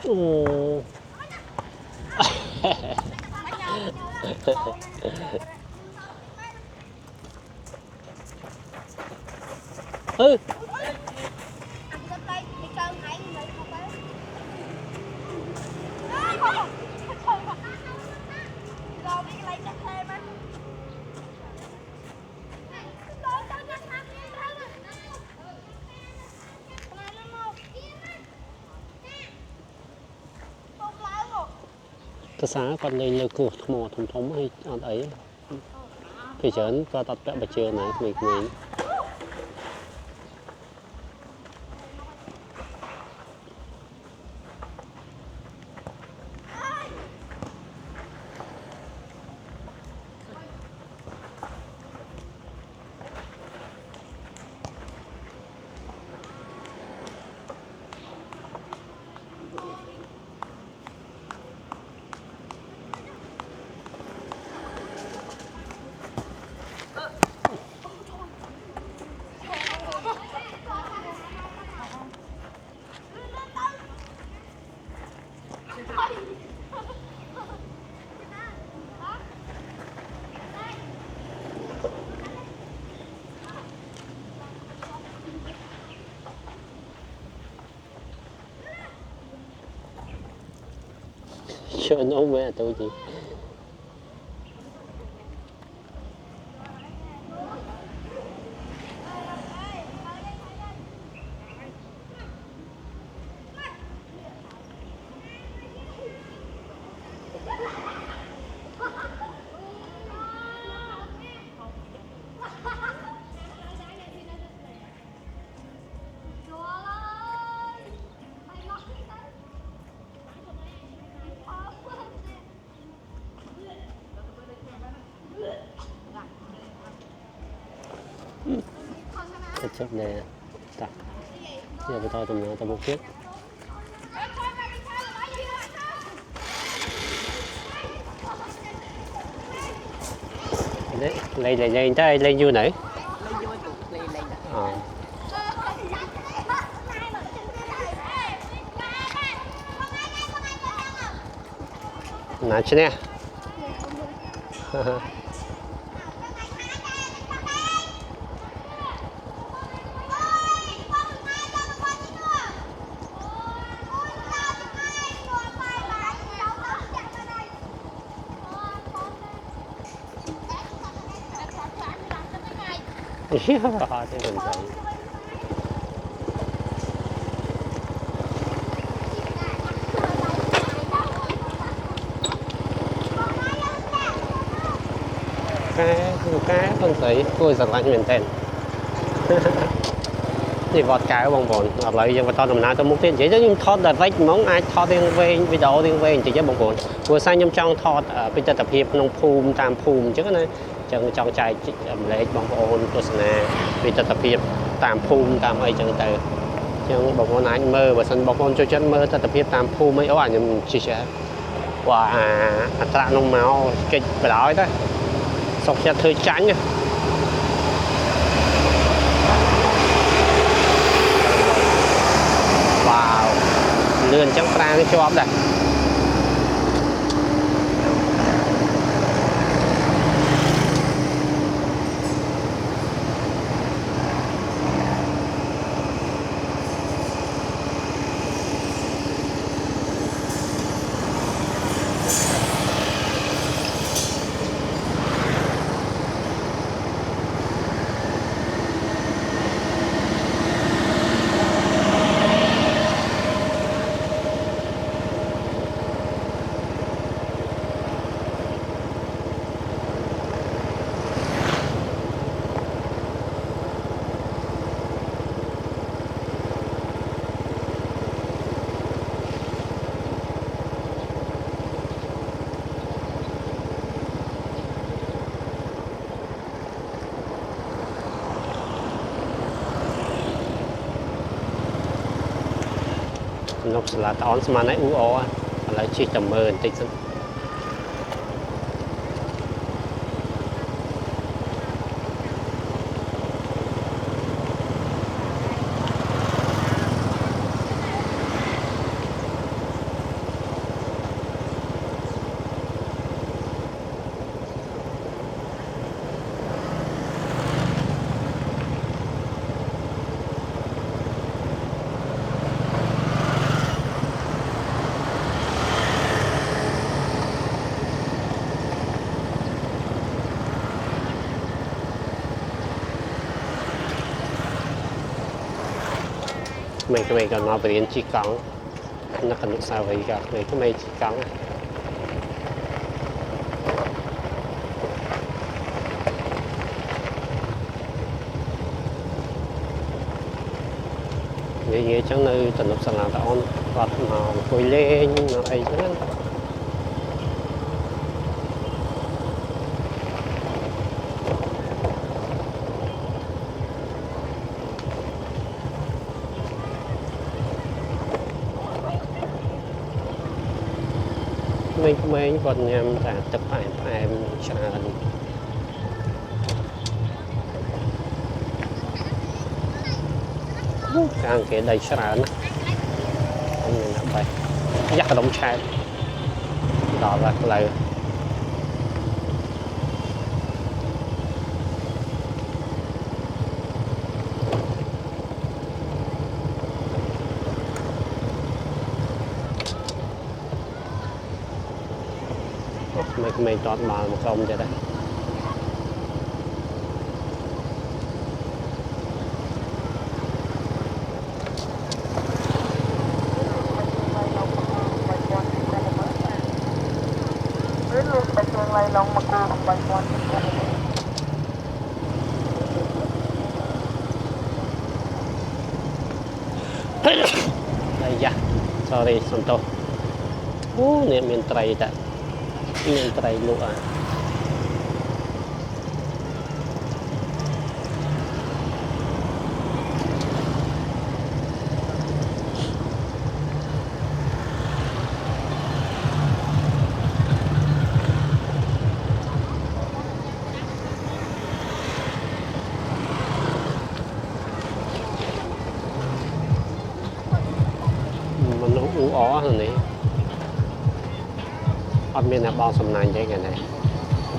Ồ. Ừ. Cái sáng con lên lơ cột mò thùng thúng hay ở đấy thì chớn có tập vẽ bạch trường này mình chơi nấu mẹ tôi gì chất này ta giờ tôi thôi tụi một chiếc đấy lên tới lên vui nữa nãy chứ nè thế mình thấy cái con thấy tôi giật lạnh miền tên thì vọt cái bông bồn hoặc là giờ tao làm nào tao muốn tiền chỉ cho nhưng thọt là vách móng ai thọt tiền về video tiền về chỉ cho bông bồn vừa sang nhung trong thọt bây giờ tập hiệp nông phùm tam phùm chứ này chẳng trong chạy lấy bông bồn tôi sẽ bây giờ tập hiệp tam phùm tam ấy chẳng từ chẳng bông bồn anh mơ và sân bông bồn cho chân mơ tập hiệp tam phùm mấy ấu ảnh nhầm chia sẻ và tạ nông máu kịch phải nói đấy sọc ra hơi tránh nha wow lươn trắng ra cái cho này nộp là tón mà nãy u lại chỉ tầm mờ tích mấy cái còn nó bị chỉ cong nó cần sao vậy cả mấy cái mấy chỉ cong vậy chẳng nơi tình lập sẵn là on vật mà quay lên nó ấy chứ mấy con em đã tập em trả càng cái đầy trả nó không nên làm vậy dắt cái đống chai đỏ ra lại mấy trọt mà một công vậy đấy đây da sorry sonto nè miền tây ta miền tây lụa nó ú ó rồi này ở bên là bao sầm nàn vậy cái này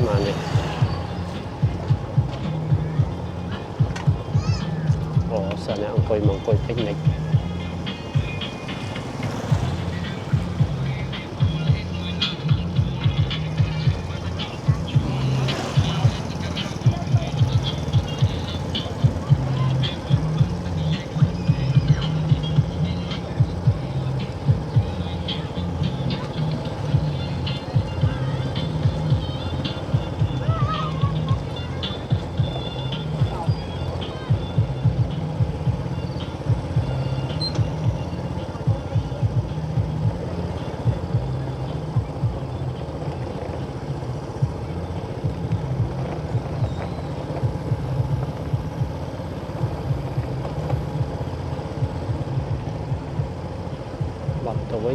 mà này ồ sợ này ông coi picnic bật tuổi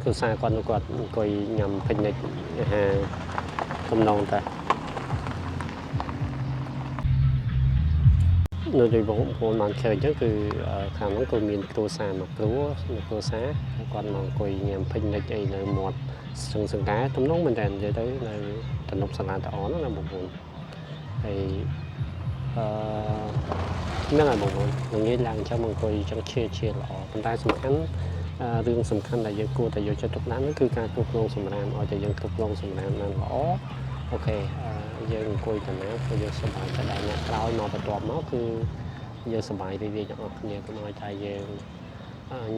គ្រួសារគាត់អង្គុយញ៉ាំពេញនិចអាហារកំណងតែនៅដោយបងប្អូនបានឃើញអញ្ចឹងគឺខាងនោះក៏មានគ្រួសារមួយគ្រួសារគាត់មកអង្គុយញ៉ាំពេញនិចអីនៅមាត់សង្ការទំនងមែនតើនិយាយទៅនៅទំនប់សាលាតាអនណាបងប្អូនហើយហ្នឹងហើយបងប្អូនងាយឡើងអញ្ចឹងមកអង្គុយអញ្ចឹងជាល្អប៉ុន្តែសំខាន់រឿងសំខាន់ដែលយើងគួរតែយកចិត្តទុកដាក់នោះគឺការគ្រប់គ្រងសម្រាមឲ្យតែយើងគ្រប់គ្រងសម្រាមបានល្អអូខេយើងអង្គុយតាមណាគឺយើងសប្បាយតែដល់អ្នកក្រោយមកបន្ទាប់មកគឺយើងសប្បាយរីករាយទាំងអស់គ្នាកុំឲ្យតែយើង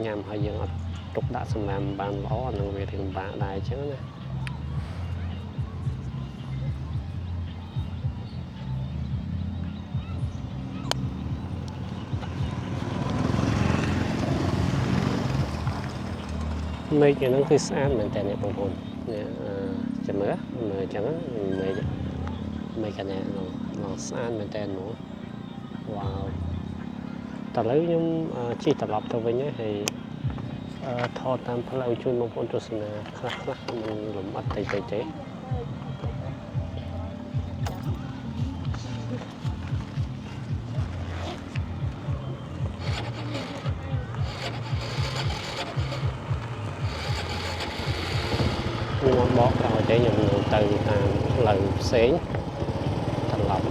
ញ៉ាំហើយយើងអត់ទុកដាក់សម្រាមបានល្អអានឹងវារឿងពិបាកដែរអញ្ចឹងណាមេឃហ្នឹងគឺស្អាតមែនតើអ្នកបងប្អូននេះចាំមើលអញ្ចឹងមេឃកណែស្អាតមែនតើហ្មងវ៉ាវតើឥឡូវខ្ញុំជិះត្រឡប់ទៅវិញហើយថតតាមផ្លូវជូនបងប្អូនទស្សនាខ្លះមិនលំអិតទេមកបកក្រោយទេខ្ញុំទៅតាមផ្លូវផ្សេងត្រឡប់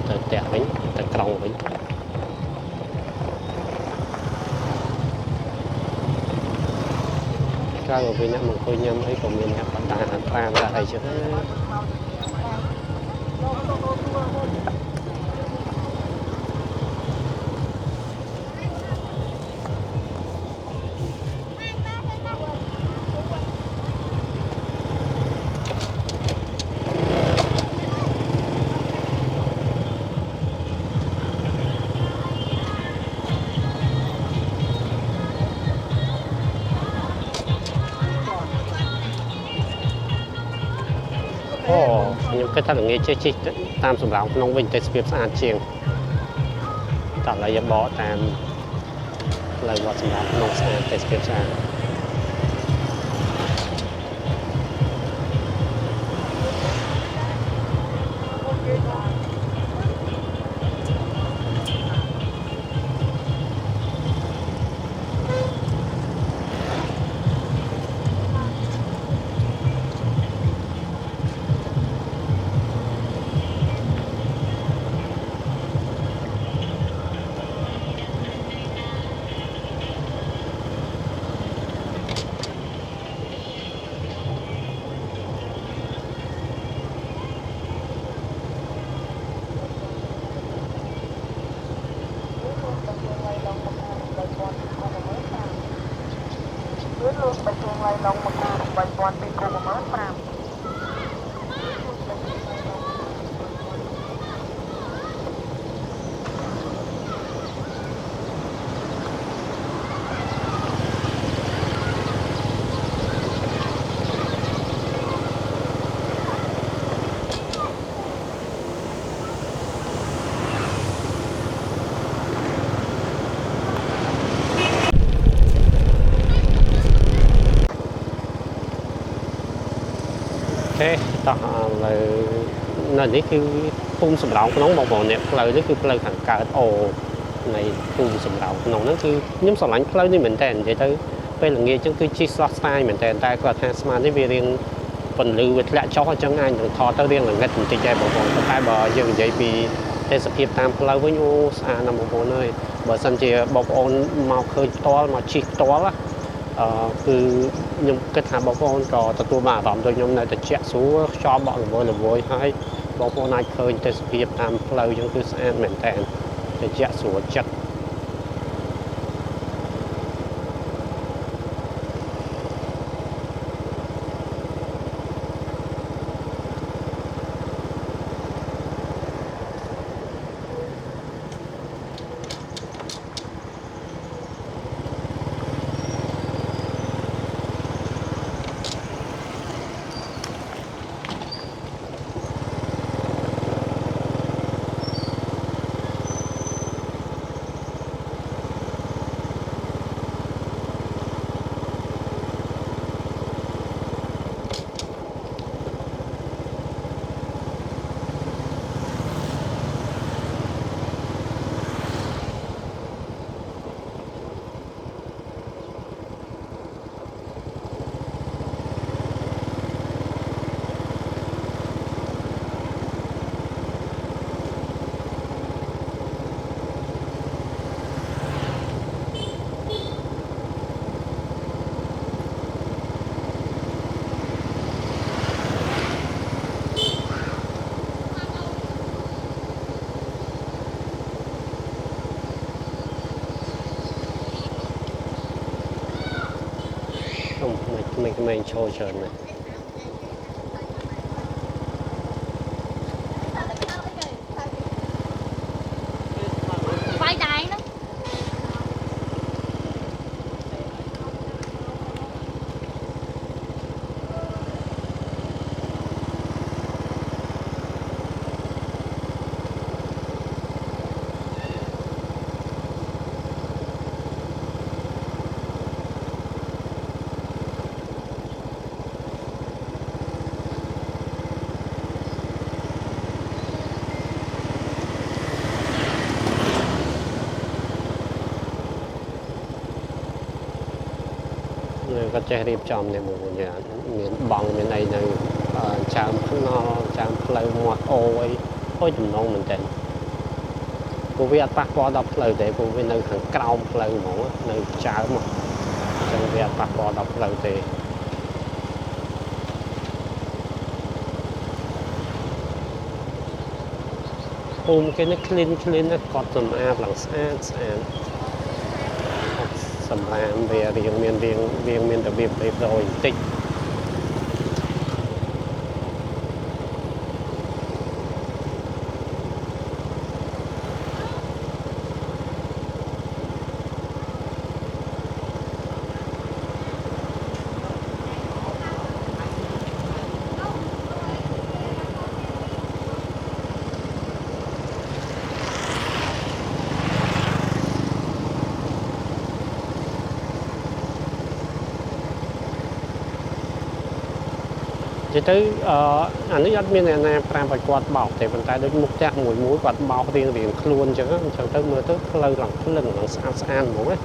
ទៅផ្ទះវិញទៅក្រុងវិញក្រៅពីអ្នកមកអង្គុយញ៉ាំអីក៏មានអ្នកបណ្ដាហាត់ប្រាណដែរអីចឹងខ្ញុំគិតថាល្ងាចជិះតាមសម្រោងក្នុងវិញទៅស្ពាបស្អាតជាងតោះឥឡូវយើងបកតាមផ្លូវវត្តសម្រាប់ក្នុងស្អាតទៅស្ពាបស្អាតទេតោះឥឡូវនៅនេះគឺភូមិសំរោងក្នុងបងប្អូនអ្នកផ្លូវនេះគឺផ្លូវខាងកើតអូនៃភូមិសំរោងក្នុងហ្នឹងគឺខ្ញុំស្រឡាញ់ផ្លូវនេះមែនតើនិយាយទៅពេលល្ងាចអញ្ចឹងគឺជិះស្រស់ស្រាយមែនតើតែគាត់ថាស្មាននេះវារៀងពន្លឺវាធ្លាក់ចុះអញ្ចឹងអាចនឹងថតទៅរៀងល្ងិតបន្តិចដែរបងប្អូនតែបើយើងនិយាយពីទេសភាពតាមផ្លូវវិញអូស្អាតណាស់បងប្អូនអើយបើសិនជាបងប្អូនមកឃើញផ្ទាល់មកជិះផ្ទាល់គឺខ្ញុំគិតថាបងប្អូនក៏ទទួលបានអារម្មណ៍ដូចខ្ញុំនៅតែជាក់ស្រួលខ្យល់បក់ល្វើយហើយបងប្អូនអាចឃើញទេសភាពតាមផ្លូវចឹងគឺស្អាតមែនតើតែជាក់ស្រួលចិត្ត mình trôi trơn này Vai đáy nó. có che điệp trong này một nhà miền bằng miền này này chạm nó chạm lời một ôi ôi chùm nông mình tên cô viết bắt bỏ đọc lời để cô viết nơi thằng cao lời một nơi chạm mà chẳng viết bắt bỏ đọc lời để cái nó clean nó có tầm áp lặng sáng sầm làm về riêng miền đặc biệt để rồi tích tới anh ấy admin này nè làm phải quạt bảo thì vận tải đến mục tiêu mũi quạt bảo riêng luôn chứ chẳng tới mưa tới lâu lần xa một ấy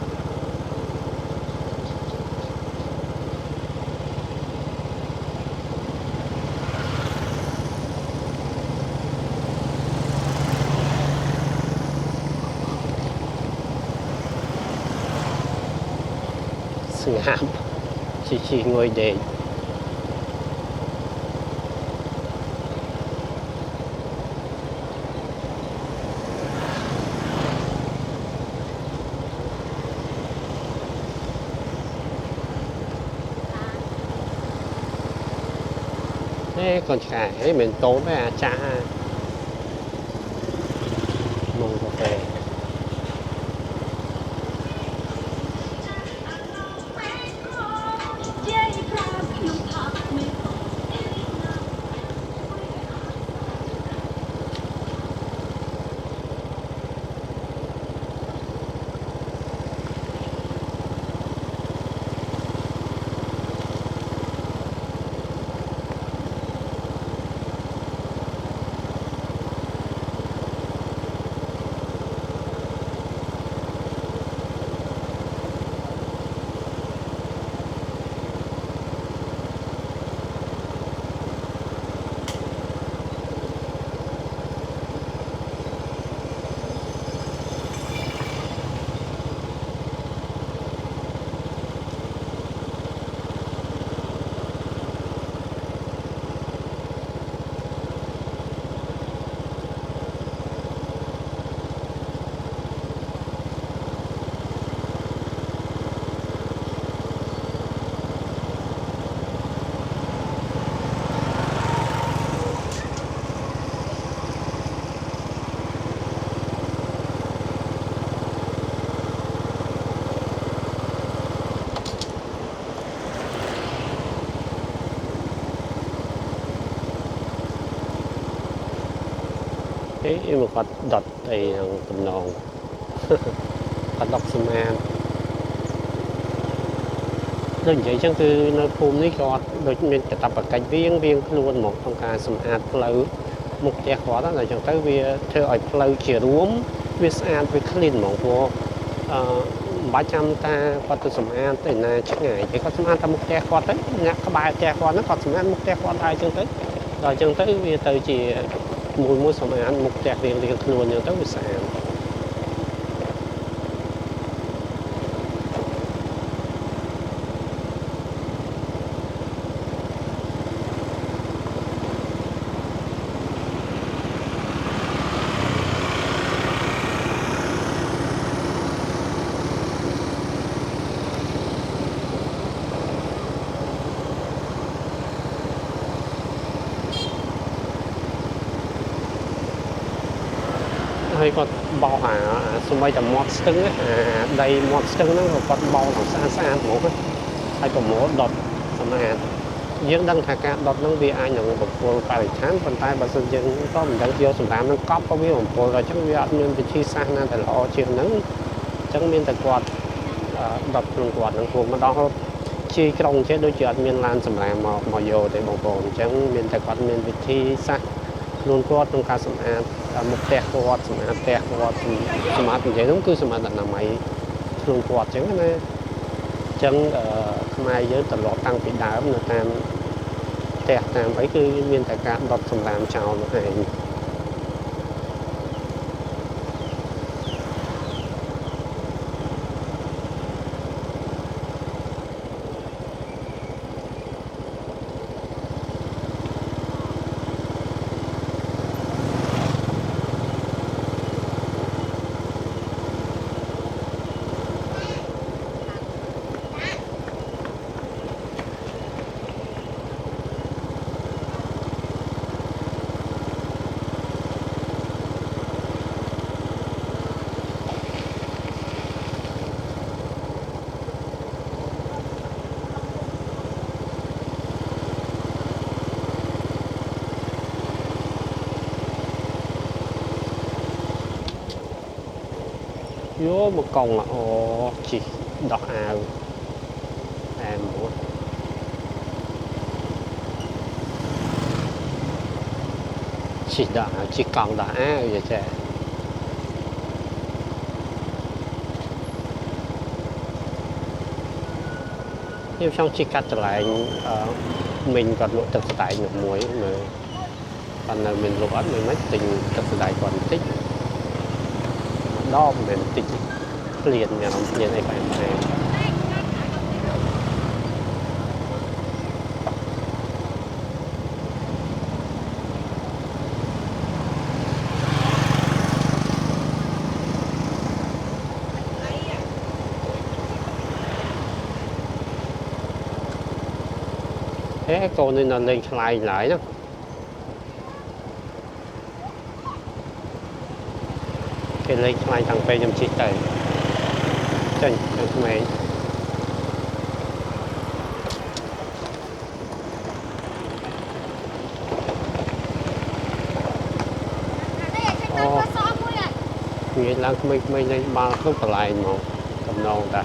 ngạm chỉ ngồi để thế còn cả ấy mình tốn với cha mông cà phê cái màគាត់ដុតអីក្នុងតំណងគាត់ដុតសម្អាតដូចនិយាយចឹងគឺនៅភូមិនេះគាត់ដូចមានកាតព្វកិច្ចរៀងខ្លួនមកក្នុងការសម្អាតផ្លូវមុខផ្ទះគាត់តែចឹងទៅវាធ្វើឲ្យផ្លូវជារួមវាស្អាតវា clean ហ្មងព្រោះមិនបាច់ចាំតាគាត់ទៅសម្អាតទៅណាឆ្ងាយតែគាត់សម្អាតតែមុខផ្ទះគាត់ទៅអ្នកក្បែរផ្ទះគាត់ហ្នឹងគាត់សម្អាតមុខផ្ទះគាត់ដែរចឹងទៅដល់ចឹងទៅវាទៅជាមួយសម្អាតមុខផ្ទះរៀងខ្លួនចឹងទៅវាស្អាត bây còn bao hả xung quanh tầm mót stưng á đây mót stưng nó còn bao là xa một á hay còn một đọt xong rồi dương đăng thà cả đọt nó vì ai nhận một phô phải tháng phần tay bà sân dân có mình đang vô sủng nó cóp có biết một phô rồi chắc vì ăn nên bị chi sang nên phải lo chuyện nắng chẳng miên tại quạt đọt luôn quạt nó phô mà đó chi trong chế đôi chuyện miên lan sủng mà vô để bồng bồn chẳng miên tại quạt miên bị chi sang luôn quạt trong cả sủng một tẹt quạt sủng tẹt quạt sủng thì đúng cứ sủng là mày luôn quạt chẳng này chẳng mai với tận lọt tăng bị đá người ta tẹt làm với cái viên tại cả đọt sủng làm chào này vô một còng chỉ đọt em muốn chỉ còn đã vậy chứ nhưng xong chỉ cắt lại mình còn lụa thực tại một muối mà còn là mình lụa mình mấy tình thực tại còn thích đo mình tích liền nhà nó liền này phải này thế cô nên là lên slide lại đó cái lên slide thằng P nhầm chỉ tới chân mày nghĩa là mình lên ba lúc lại mà cầm non ta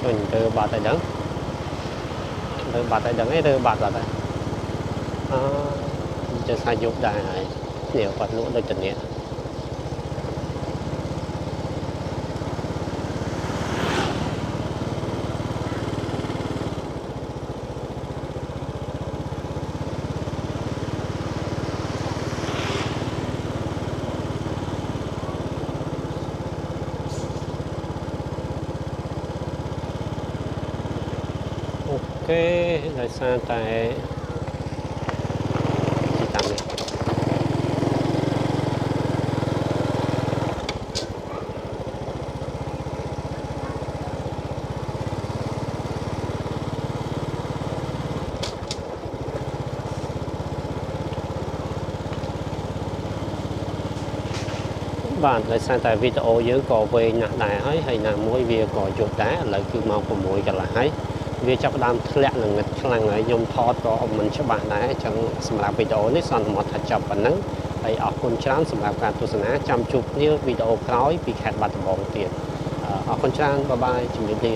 mình từ bà tại đấng từ bà tại đấng ấy từ bà tạiจะใช้ยุบได้เหนียวกว่านู้นเลยจุดนี้โอเคเลยซาแต่ที่ตามนี้ បាទដោយសារតែវីដេអូយើងក៏វែងណាស់ដែរហើយណាមួយវាក៏យប់ដែរឥឡូវគឺម៉ោង6កន្លះហើយវាចាប់ផ្ដើមធ្លាក់ល្ងឹតខ្លាំងហើយខ្ញុំថតក៏មិនច្បាស់ដែរអញ្ចឹងសម្រាប់វីដេអូនេះសន្មតថាចប់ប៉ុណ្ណឹងហើយអរគុណច្រើនសម្រាប់ការទស្សនាចាំជួបគ្នាវីដេអូក្រោយពីខេត្តបាត់ដំបងទៀតអរគុណច្រើនបាយបាយជំរាបលា